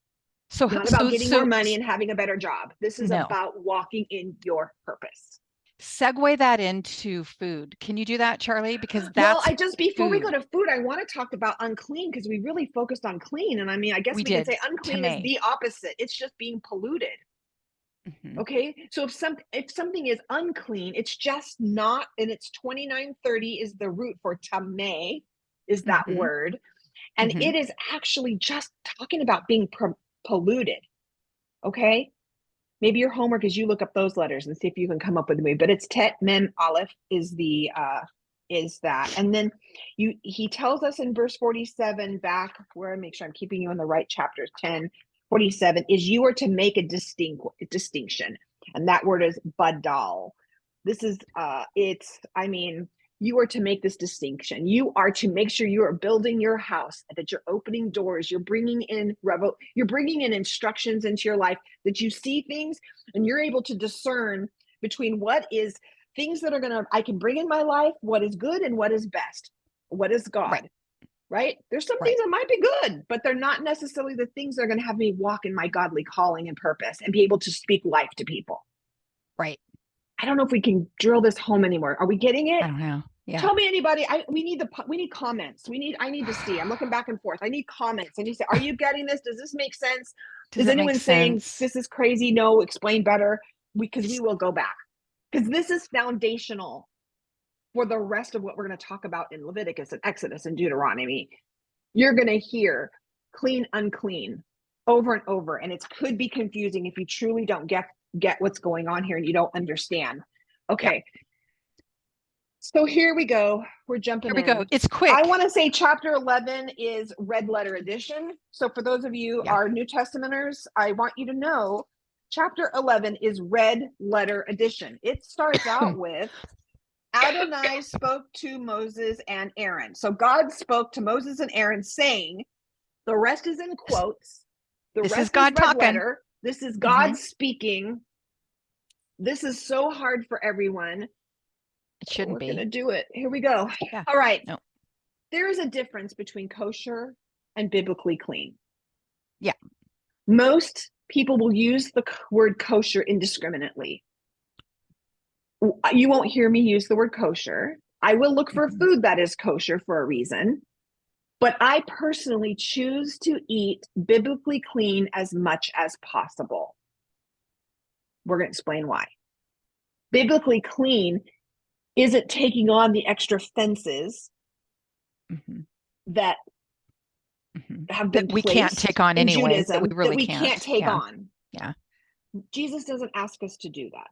So not about getting more money and having a better job. This is about walking in your purpose. Segue that into food. Can you do that, Charli? Because that's before we go to food, I want to talk about unclean, because we really focused on clean. And I mean, I guess we can say unclean is the opposite. It's just being polluted. Okay, so if something is unclean, it's just not, and it's 2930 is the root for tameh, is that word, and it is actually just talking about being polluted. Okay, maybe your homework is you look up those letters and see if you can come up with me. But it's tet mem aleph is that, and then he tells us in verse 47 back where I make sure I'm keeping you in the right chapter 10:47 is you are to make a distinction, and that word is badal. This is you are to make this distinction. You are to make sure you are building your house, that you're opening doors, you're bringing in instructions into your life, that you see things and you're able to discern between what is things that I can bring in my life, what is good and what is best, what is God. Right? There's some things that might be good, but they're not necessarily the things that are going to have me walk in my godly calling and purpose and be able to speak life to people. Right. I don't know if we can drill this home anymore. Are we getting it? I don't know. Yeah. Tell me, anybody. We need comments. I need to see. I'm looking back and forth. I need comments. And you say, are you getting this? Does this make sense? Is anyone saying this is crazy? No, explain better. Because we will go back. Because this is foundational for the rest of what we're going to talk about in Leviticus and Exodus and Deuteronomy. You're going to hear clean, unclean over and over. And it could be confusing if you truly don't get what's going on here and you don't understand. Okay. Yeah. So here we go. We're jumping in. Here we go. It's quick. I want to say chapter 11 is red letter edition. So for those of you our New Testamenters, I want you to know chapter 11 is red letter edition. It starts out with Adonai spoke to Moses and Aaron. So God spoke to Moses and Aaron saying, the rest is in quotes. This is God talking. Letter. This is God speaking. This is so hard for everyone. It shouldn't be. We're going to do it. Here we go. Yeah. All right. No. There is a difference between kosher and biblically clean. Yeah. Most people will use the word kosher indiscriminately. You won't hear me use the word kosher. I will look for food that is kosher for a reason, but I personally choose to eat biblically clean as much as possible. We're going to explain why. Biblically clean isn't taking on the extra fences that have been that we can't take on anyway. Judaism, that we really can't take on. Yeah. Jesus doesn't ask us to do that.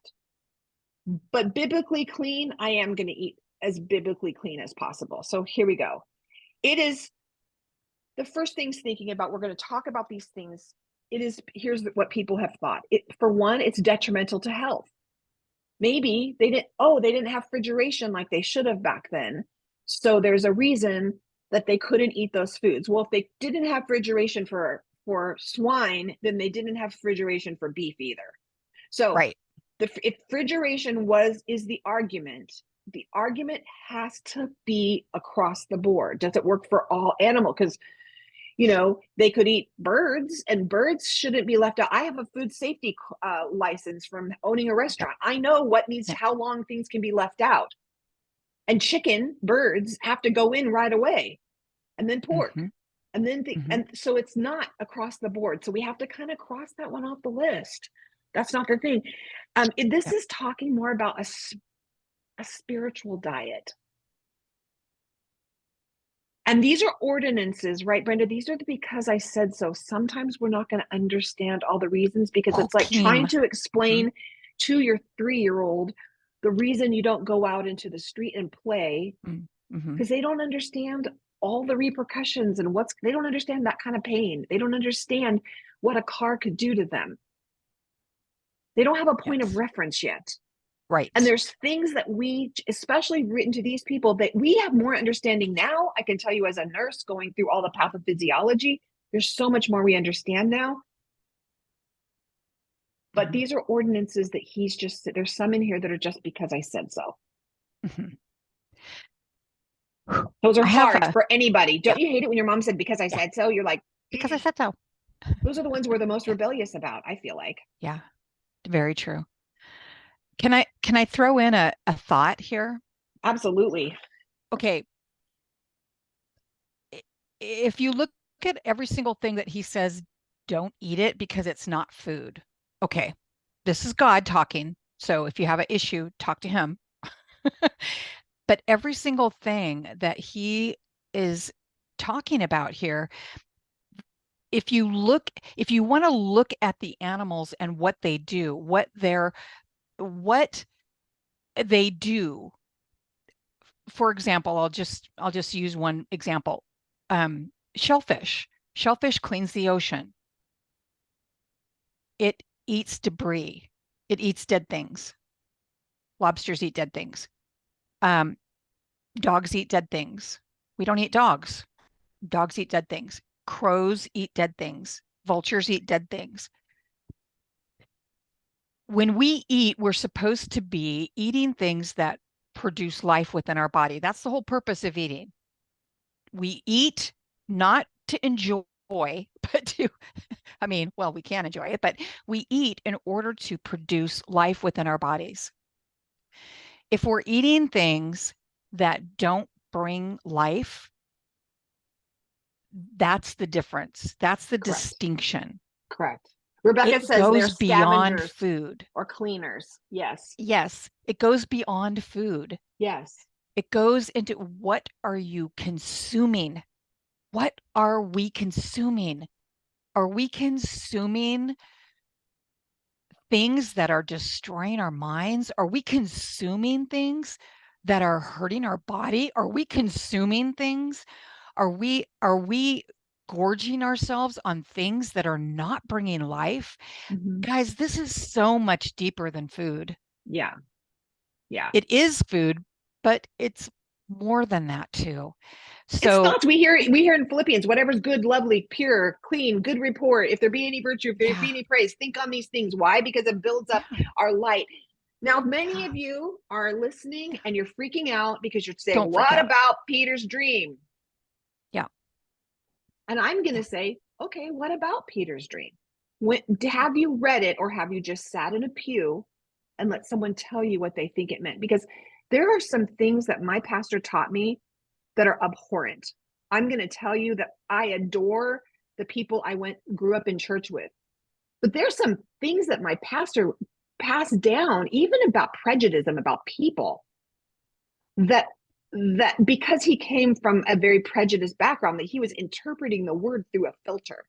But biblically clean, I am going to eat as biblically clean as possible. So here we go. It is the first things thinking about, we're going to talk about these things. Here's what people have thought. For one, it's detrimental to health. Maybe they didn't have refrigeration like they should have back then. So there's a reason that they couldn't eat those foods. Well, if they didn't have refrigeration for swine, then they didn't have refrigeration for beef either. So The refrigeration is the argument has to be across the board. Does it work for all animals? Because they could eat birds, and birds shouldn't be left out. I have a food safety license from owning a restaurant. I know how long things can be left out. And birds have to go in right away, and then pork, and then and so it's not across the board. So we have to kind of cross that one off the list. That's not the thing. This is talking more about a spiritual diet. And these are ordinances, right, Brenda? These are the because I said so. Sometimes we're not going to understand all the reasons, because it's like trying to explain to your 3-year-old the reason you don't go out into the street and play, because they don't understand all the repercussions and they don't understand that kind of pain. They don't understand what a car could do to them. They don't have a point of reference yet. Right. And there's things that we, especially written to these people, that we have more understanding now. I can tell you, as a nurse going through all the pathophysiology, there's so much more we understand now. But these are ordinances that there's some in here that are just because I said so. Those are hard for anybody. Don't you hate it when your mom said, because I said so? You're like, because I said so. Those are the ones we're the most rebellious about, I feel like. Yeah, very true. Can I throw in a thought here? Absolutely. Okay. If you look at every single thing that he says, don't eat it because it's not food. Okay. This is God talking. So if you have an issue, talk to him. But every single thing that he is talking about here, if you want to look at the animals and what they do, what they do. For example, I'll just use one example. Shellfish cleans the ocean. It eats debris. It eats dead things. Lobsters eat dead things. Dogs eat dead things. We don't eat dogs. Dogs eat dead things. Crows eat dead things. Vultures eat dead things. When we eat, we're supposed to be eating things that produce life within our body. That's the whole purpose of eating. We eat not to enjoy, but we can enjoy it, but we eat in order to produce life within our bodies. If we're eating things that don't bring life, that's the difference. That's the distinction. Correct. Rebecca says goes they're beyond food or cleaners. Yes. Yes. It goes beyond food. Yes. It goes into, what are you consuming? What are we consuming? Are we consuming things that are destroying our minds? Are we consuming things that are hurting our body? Are we consuming things? Are we gorging ourselves on things that are not bringing life? Guys, this is so much deeper than food. Yeah. Yeah. It is food, but it's more than that too. So it's not, we hear in Philippians, whatever's good, lovely, pure, clean, good report. If there be any virtue, if there be any praise, think on these things. Why? Because it builds up our light. Now, many of you are listening and you're freaking out because you're saying, what about Peter's dream? Yeah. And I'm going to say, okay, what about Peter's dream? Have you read it, or have you just sat in a pew and let someone tell you what they think it meant? Because there are some things that my pastor taught me that are abhorrent. I'm going to tell you that I adore the people I grew up in church with. But there's some things that my pastor passed down, even about prejudice, about people, that because he came from a very prejudiced background, that he was interpreting the word through a filter.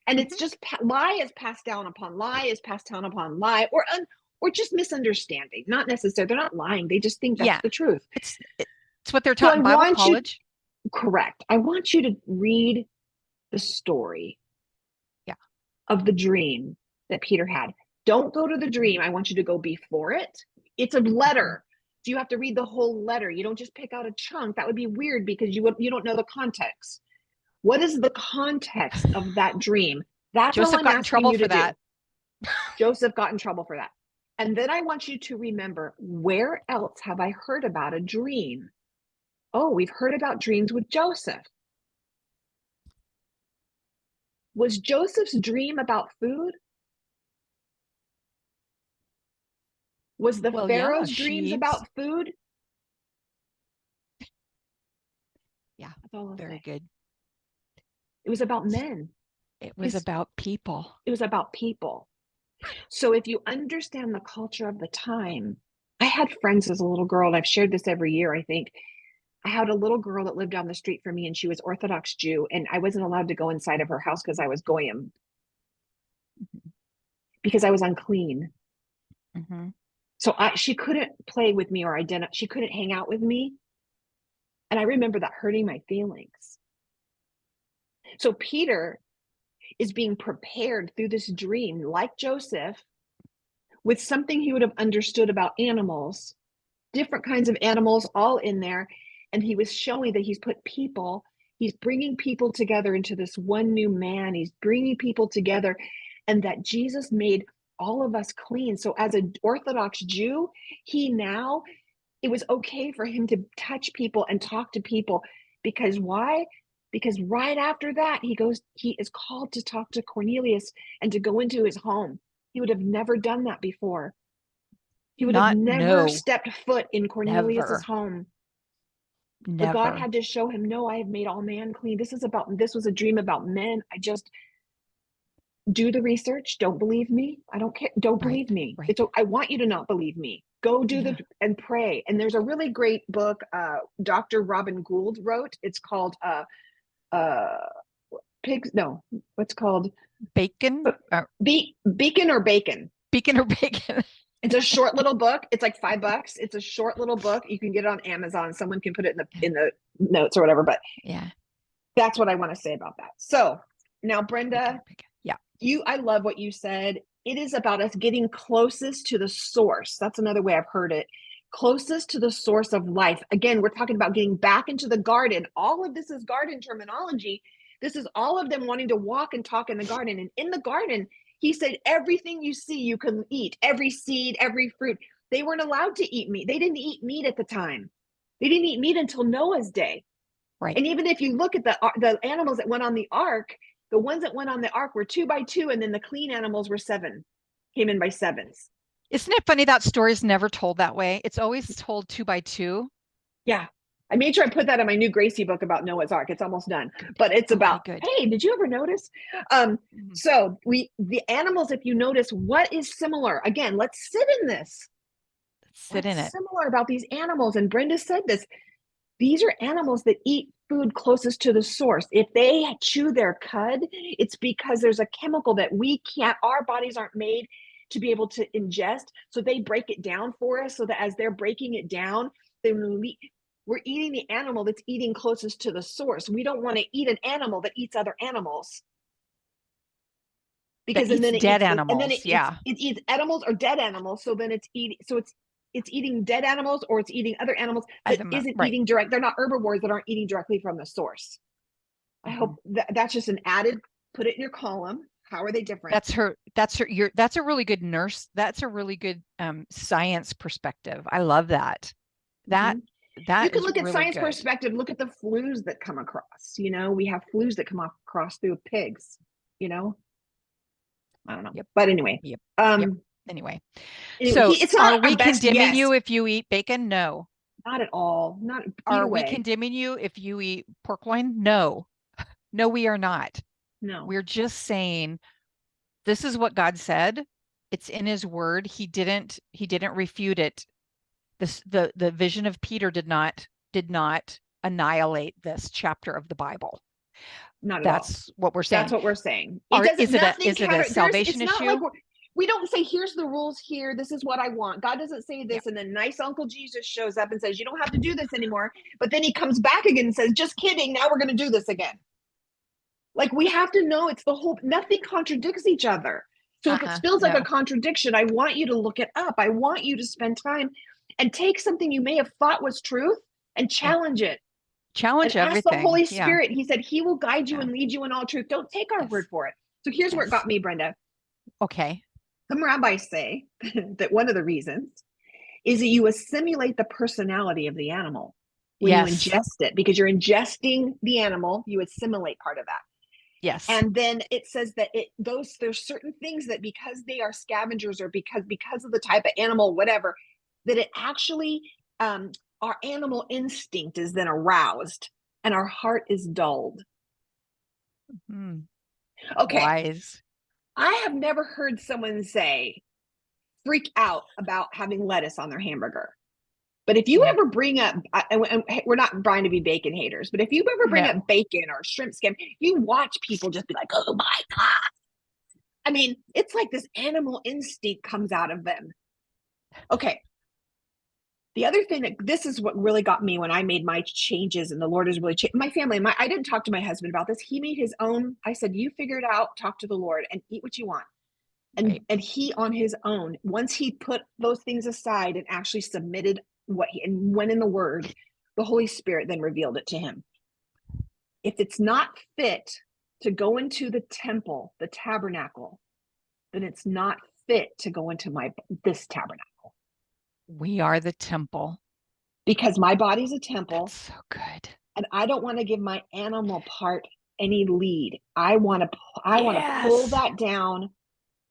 And it's just lie is passed down upon lie is passed down upon lie, or just misunderstanding. Not necessarily, they're not lying. They just think that's the truth. It's what they're taught in Bible college. Correct. I want you to read the story of the dream that Peter had. Don't go to the dream. I want you to go before it. It's a letter. So you have to read the whole letter. You don't just pick out a chunk. That would be weird because you don't know the context. What is the context of that dream? That's Joseph got in trouble for that. Joseph got in trouble for that. And then I want you to remember, where else have I heard about a dream? Oh, we've heard about dreams with Joseph. Was Joseph's dream about food? Was the Well, yeah, Pharaoh's dreams sheaves. about food? Yeah, That's all I'll very say. good. It was about men. It was about people. It was about people. So if you understand the culture of the time, I had friends as a little girl, and I've shared this every year, I think. I had a little girl that lived down the street from me, and she was Orthodox Jew, and I wasn't allowed to go inside of her house because I was goyim, because I was unclean. Mm-hmm. So she couldn't play with me or she couldn't hang out with me. And I remember that hurting my feelings. So Peter is being prepared through this dream, like Joseph, with something he would have understood about animals, different kinds of animals all in there. And he was showing that he's bringing people together into this one new man. He's bringing people together, and that Jesus made all of us clean. So as an Orthodox Jew, it was okay for him to touch people and talk to people. Because why? Because right after that, he is called to talk to Cornelius and to go into his home. He would have never done that before. He would have never stepped foot in Cornelius's home. But God had to show him, no, I have made all man clean. This was a dream about men. I just do the research. Don't believe me. I don't care. Don't believe me. Right. I want you to not believe me. Go do and pray. And there's a really great book Dr. Robin Gould wrote. It's called pigs. No, what's called Bacon? Beacon or Bacon. Beacon or Bacon. It's a short little book. It's like $5. It's a short little book. You can get it on Amazon. Someone can put it in the notes or whatever. But yeah, that's what I want to say about that. So now, Brenda, yeah, I love what you said. It is about us getting closest to the source. That's another way I've heard it. Closest to the source of life. Again, we're talking about getting back into the garden. All of this is garden terminology. This is all of them wanting to walk and talk in the garden. And in the garden, he said, everything you see, you can eat. Every seed, every fruit. They weren't allowed to eat meat. They didn't eat meat at the time. They didn't eat meat until Noah's day. Right. And even if you look at the animals that went on the ark, the ones that went on the ark were 2 by 2, and then the clean animals were 7, came in by 7s. Isn't it funny that story is never told that way? It's always told 2 by 2. Yeah. I made sure I put that in my new Gracie book about Noah's Ark. It's almost done, but it's about, hey, did you ever notice? So the animals, if you notice, what is similar? Again, let's sit in this. Sit in it. Similar about these animals. And Brenda said this. These are animals that eat food closest to the source. If they chew their cud, it's because there's a chemical that our bodies aren't made to be able to ingest. So they break it down for us, so that as they're breaking it down, we're eating the animal that's eating closest to the source. We don't want to eat an animal that eats other animals. Because it eats animals or dead animals. So then it's eating dead animals, or it's eating other animals that isn't eating direct. They're not herbivores that aren't eating directly from the source. I hope that's just an added, put it in your column. How are they different? That's a really good nurse. That's a really good science perspective. I love that. That you can look at science perspective. Look at the flus that come across. We have flus that come across through pigs. I don't know. Yep. But anyway. Yep. Anyway. So it's not are we condemning you if you eat bacon? No. Not at all. Not Are we condemning you if you eat pork loin? No. No, we are not. No. We're just saying this is what God said. It's in his word. He didn't refute it. The vision of Peter did not annihilate this chapter of the Bible. Not at That's all. What we're saying. That's what we're saying. Is it a salvation issue? Like we don't say, here's the rules here. This is what I want. God doesn't say this. And then nice Uncle Jesus shows up and says, you don't have to do this anymore. But then he comes back again and says, just kidding. Now we're going to do this again. Like, we have to know nothing contradicts each other. So if it feels like a contradiction, I want you to look it up. I want you to spend time and take something you may have thought was truth and challenge it. Challenge everything. Ask the Holy Spirit. He said he will guide you and lead you in all truth. Don't take our word for it. So here's where it got me, Brenda. Okay. Some rabbis say that one of the reasons is that you assimilate the personality of the animal when you Yes. ingest it, because you're ingesting the animal, you assimilate part of that. Yes. And then it says that there's certain things that because they are scavengers or because of the type of animal, whatever, that it actually our animal instinct is then aroused and our heart is dulled. Mm, Okay. wise. I have never heard someone say freak out about having lettuce on their hamburger. But if you Yeah. ever bring up, and we're not trying to be bacon haters, but if you ever bring No. up bacon or shrimp skin, you watch people just be like, oh my God. I mean, it's like this animal instinct comes out of them. Okay. The other thing that this is what really got me when I made my changes, and the Lord has really changed my family. I didn't talk to my husband about this. He made his own. I said, you figure it out, talk to the Lord and eat what you want. Right. And he on his own, once he put those things aside and actually submitted and went in the word, the Holy Spirit then revealed it to him. If it's not fit to go into the temple, the tabernacle, then it's not fit to go into this tabernacle. We are the temple. Because my body's a temple. That's so good. And I don't want to give my animal part any lead. I want to pull Yes. that down.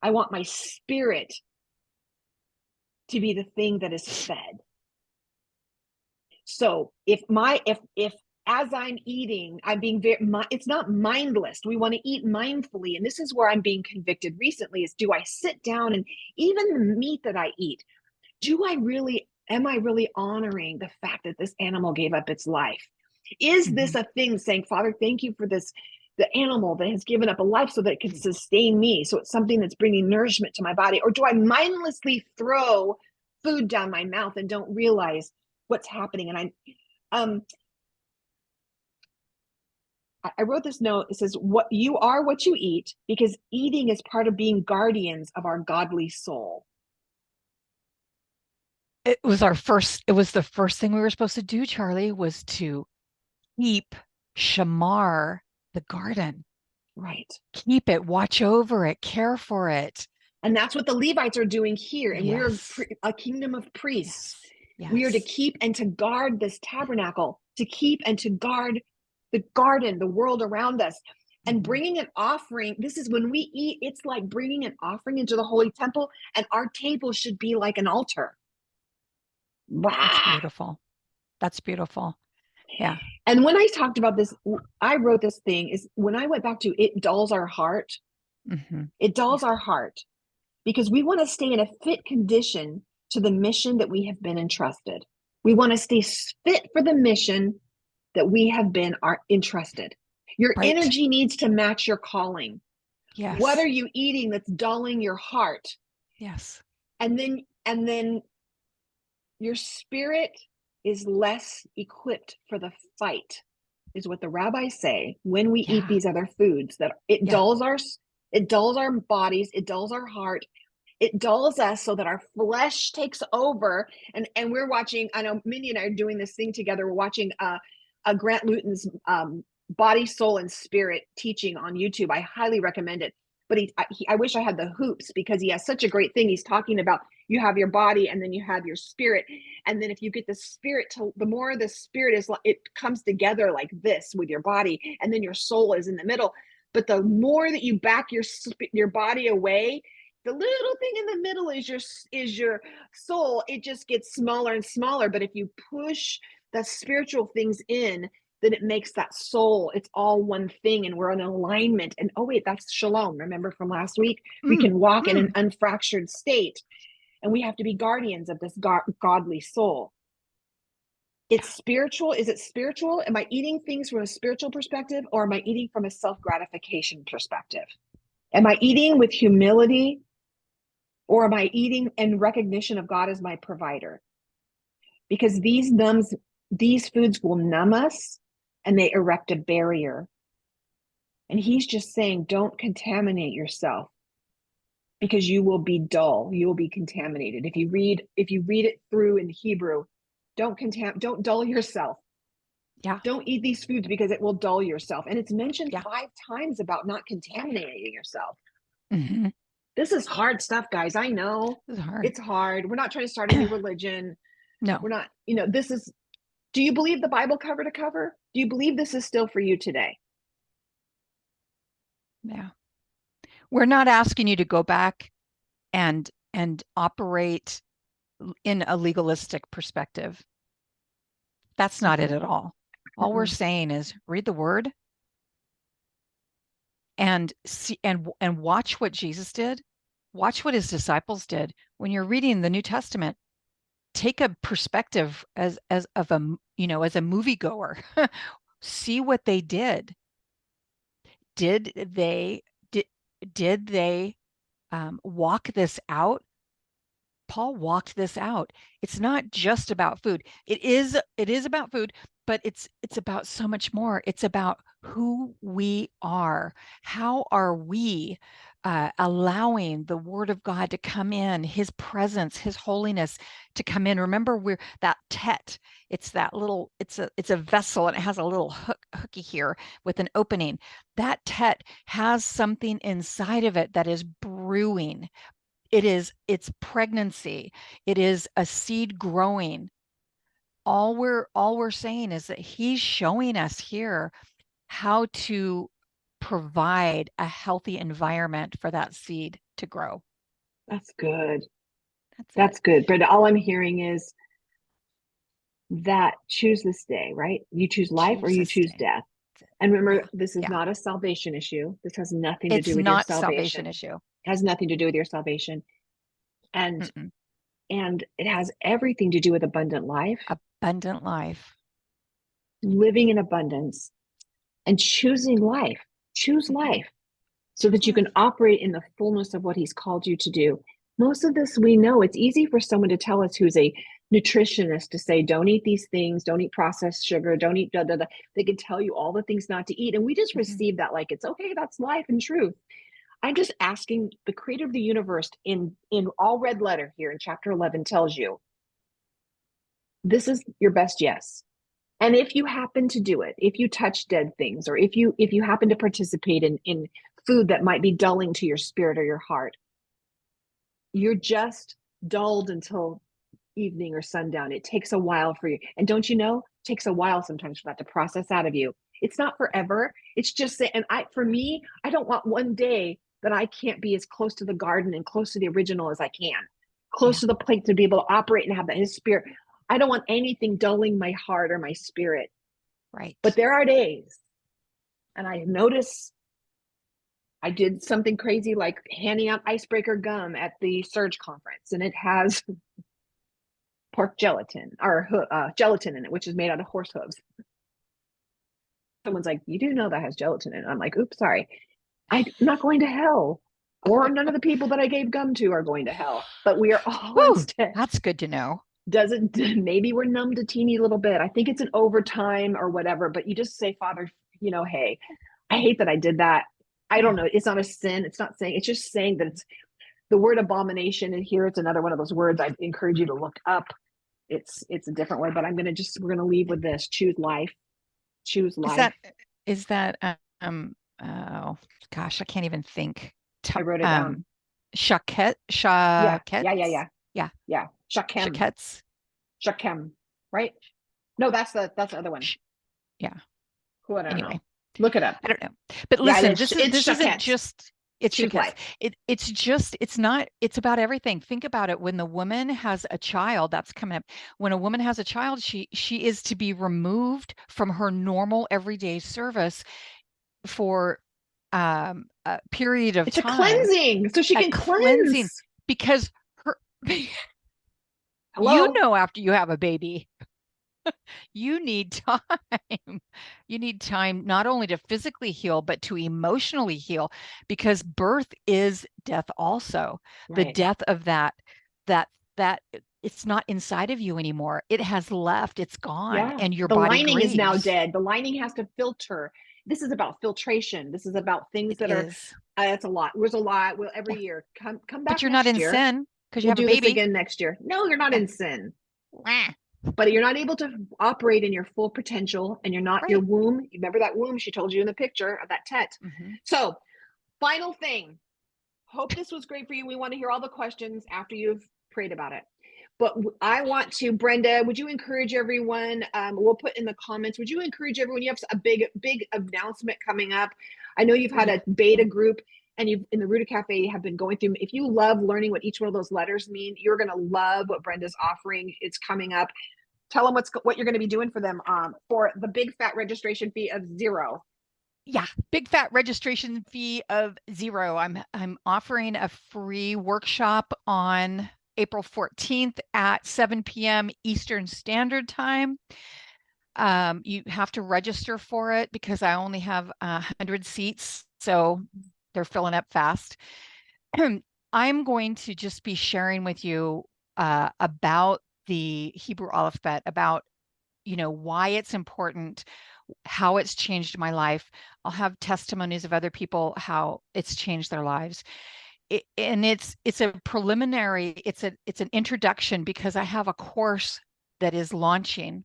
I want my spirit to be the thing that is fed. So if as I'm eating, I'm being it's not mindless. We want to eat mindfully. And this is where I'm being convicted recently is, do I sit down and even the meat that I eat, am I really honoring the fact that this animal gave up its life? Is this a thing saying, Father, thank you for this, the animal that has given up a life so that it can sustain me. So it's something that's bringing nourishment to my body. Or do I mindlessly throw food down my mouth and don't realize what's happening? And I wrote this note. It says, what you are what you eat, because eating is part of being guardians of our godly soul. It was the first thing we were supposed to do, Charli, was to keep shamar, the garden. Right. Keep it, watch over it, care for it. And that's what the Levites are doing here. And we're Yes. a kingdom of priests. Yes. We are to Yes. keep and to guard this tabernacle, to keep and to guard the garden, the world around us, and bringing an offering. This is when we eat, it's like bringing an offering into the holy temple, and our table should be like an altar. That's Wow. beautiful. That's beautiful. Yeah. And when I talked about this, I wrote this thing is when I went back to it dulls our heart. It dulls our heart because we want to stay in a fit condition to the mission that we have been entrusted. We want to stay fit for the mission that we have been entrusted. Your Right. energy needs to match your calling. Yes. What are you eating that's dulling your heart? Yes. And then your spirit is less equipped for the fight, is what the rabbis say when we eat these other foods, that it dulls our bodies, it dulls our heart, it dulls us so that our flesh takes over. And we're watching, I know Mindy and I are doing this thing together. We're watching Grant Luton's Body, Soul, and Spirit teaching on YouTube. I highly recommend it. But I wish I had the hoops because he has such a great thing. He's talking about you have your body and then you have your spirit. And then if you get the spirit, the more the spirit is, it comes together like this with your body. And then your soul is in the middle. But the more that you back your body away, the little thing in the middle is your soul. It just gets smaller and smaller. But if you push the spiritual things in, then it makes that soul, it's all one thing, and we're in alignment. And oh wait, that's shalom. Remember from last week? We can walk in an unfractured state, and we have to be guardians of this godly soul. It's spiritual. Is it spiritual? Am I eating things from a spiritual perspective, or am I eating from a self-gratification perspective? Am I eating with humility, or am I eating in recognition of God as my provider? Because these foods will numb us, and they erect a barrier. And he's just saying, don't contaminate yourself, because you will be dull. You will be contaminated. If you read it through in Hebrew, don't dull yourself. Yeah. Don't eat these foods because it will dull yourself. And it's mentioned 5 times about not contaminating yourself. This is hard stuff, guys. I know This is hard. it's hard. We're not trying to start a new religion. No. We're not, this is, do you believe the Bible cover to cover? Do you believe this is still for you today? Yeah. We're not asking you to go back and operate in a legalistic perspective. That's not it at all. All we're saying is read the word and see and watch what Jesus did. Watch what his disciples did. When you're reading the New Testament, take a perspective as of a as a moviegoer. See what they did. Did they walk this out? Paul walked this out. It's not just about food. It is about food, but it's about so much more. It's about who we are. How are we allowing the word of God to come in, his presence, his holiness to come in? Remember, we're that tet. It's that little, it's a vessel, and it has a little hooky here with an opening. That tet has something inside of it that is brewing. It's pregnancy. It is a seed growing. All we're saying is that he's showing us here how to provide a healthy environment for that seed to grow. That's good. That's good. But all I'm hearing is that choose this day, right? You choose life or you choose death. And remember, this is not a salvation issue. This has nothing to do with your salvation. Issue. It has nothing to do with your salvation. And and it has everything to do with abundant life. Abundant life. Living in abundance and choosing life. Choose life so that you can operate in the fullness of what he's called you to do. Most of this we know. It's easy for someone to tell us who's a nutritionist to say, don't eat these things, don't eat processed sugar, don't eat da da da. They can tell you all the things not to eat. And we just receive that like it's okay, that's life and truth. I'm just asking the creator of the universe in all red letter here in chapter 11 tells you, this is your best yes. And if you happen to do it, if you touch dead things, or if you happen to participate in food that might be dulling to your spirit or your heart, you're just dulled until evening or sundown. It takes a while for you. And don't you know, it takes a while sometimes for that to process out of you. It's not forever. It's just, and for me, I don't want one day that I can't be as close to the garden and close to the original as I can, close to the plate to be able to operate and have that his spirit. I don't want anything dulling my heart or my spirit. Right. But there are days, and I notice I did something crazy like handing out icebreaker gum at the Surge conference, and it has pork gelatin or gelatin in it, which is made out of horse hooves. Someone's like, you do know that has gelatin in it. I'm like, oops, sorry. I'm not going to hell. Or none of the people that I gave gum to are going to hell. But we are all instead. That's good to know. Maybe we're numbed a teeny little bit. I think it's an overtime or whatever, but you just say, Father, hey, I hate that I did that. I don't know. It's not a sin. It's not saying, it's just saying that it's the word abomination. And here it's another one of those words I encourage you to look up. It's a different way, but we're going to leave with this. Choose life. Choose life. Is that oh gosh, I can't even think. I wrote it down. Shaket. Yeah. Shachem, right? No, that's the other one. Yeah. Who I don't know. Look it up. I don't know. But listen, this isn't just it's about everything. Think about it. When the woman has a child, that's coming up. When a woman has a child, she is to be removed from her normal everyday service for a period of time. It's a cleansing, so she can cleanse. Because her you know, after you have a baby, you need time. You need time not only to physically heal, but to emotionally heal, because birth is death also. Right. The death of that it's not inside of you anymore. It has left. It's gone. And your body lining grieves. Is now dead. The lining has to filter. This is about filtration. This is about things that's a lot. There's a lot. Well, every year come back. But you're not in sin because you have a baby. This again next year. No, you're not in sin. But you're not able to operate in your full potential, and you're not your womb. Remember that womb she told you in the picture of that tet. So, final thing, Hope this was great for you. We want to hear all the questions after you've prayed about it. But I want to, Brenda, would you encourage everyone? We'll put in the comments. Would you encourage everyone? You have a big announcement coming up. I know you've had a beta group, and you've in the Rooted Cafe have been going through. If you love learning what each one of those letters mean, you're going to love what Brenda's offering. It's coming up. Tell them what you're going to be doing for them for the big fat registration fee of $0. Yeah, big fat registration fee of $0. I'm offering a free workshop on April 14th at 7 p.m. Eastern Standard Time. You have to register for it because I only have 100 seats, so they're filling up fast. I'm going to just be sharing with you about the Hebrew alphabet, about why it's important, how it's changed my life. I'll have testimonies of other people, how it's changed their lives. And it's a preliminary, it's an introduction, because I have a course that is launching.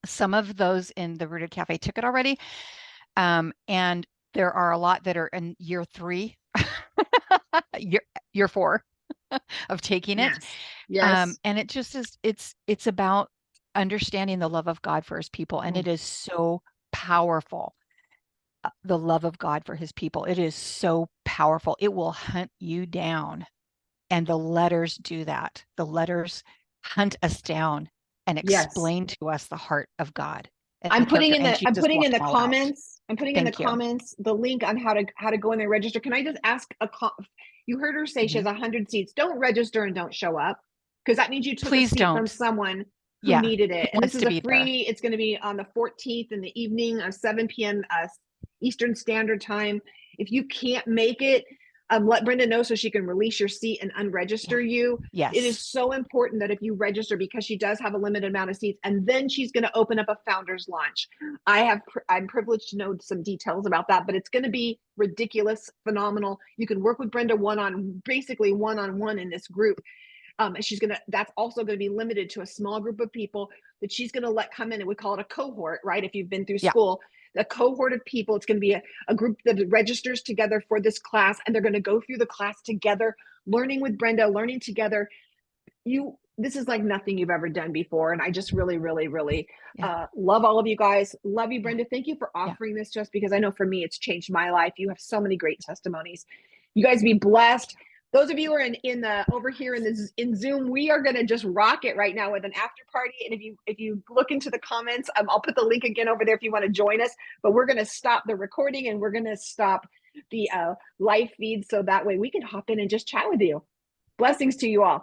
Some of those in the Rooted Cafe took it already. And there are a lot that are in year 3, year 4 of taking it. Yes. And it just is, it's about understanding the love of God for his people. And it is so powerful. The love of God for his people. It is so powerful. It will hunt you down. And the letters do that. The letters hunt us down and explain to us the heart of God. I'm putting in the comments. I'm putting in the comments the link on how to go in there and register. Can I just ask you heard her say she has 100 seats. Don't register and don't show up, because that means you took a seat from someone who needed it. And this is a free, it's going to be on the 14th in the evening of 7 p.m. Eastern Standard Time. If you can't make it, let Brenda know so she can release your seat and unregister you. Yes. It is so important that if you register, because she does have a limited amount of seats, and then she's going to open up a founders launch. I'm privileged to know some details about that, but it's going to be ridiculous, phenomenal. You can work with Brenda basically one-on-one in this group. And that's also going to be limited to a small group of people that she's going to let come in, and we call it a cohort, right? If you've been through school, a cohort of people, it's going to be a group that registers together for this class, and they're going to go through the class together, learning with Brenda, learning together. This is like nothing you've ever done before. And I just really, really, really love all of you guys. Love you, Brenda. Thank you for offering this to us, because I know for me, it's changed my life. You have so many great testimonies. You guys be blessed. Those of you who are over here in Zoom, we are going to just rock it right now with an after party. And if you look into the comments, I'll put the link again over there if you want to join us. But we're going to stop the recording, and we're going to stop the live feed, so that way we can hop in and just chat with you. Blessings to you all.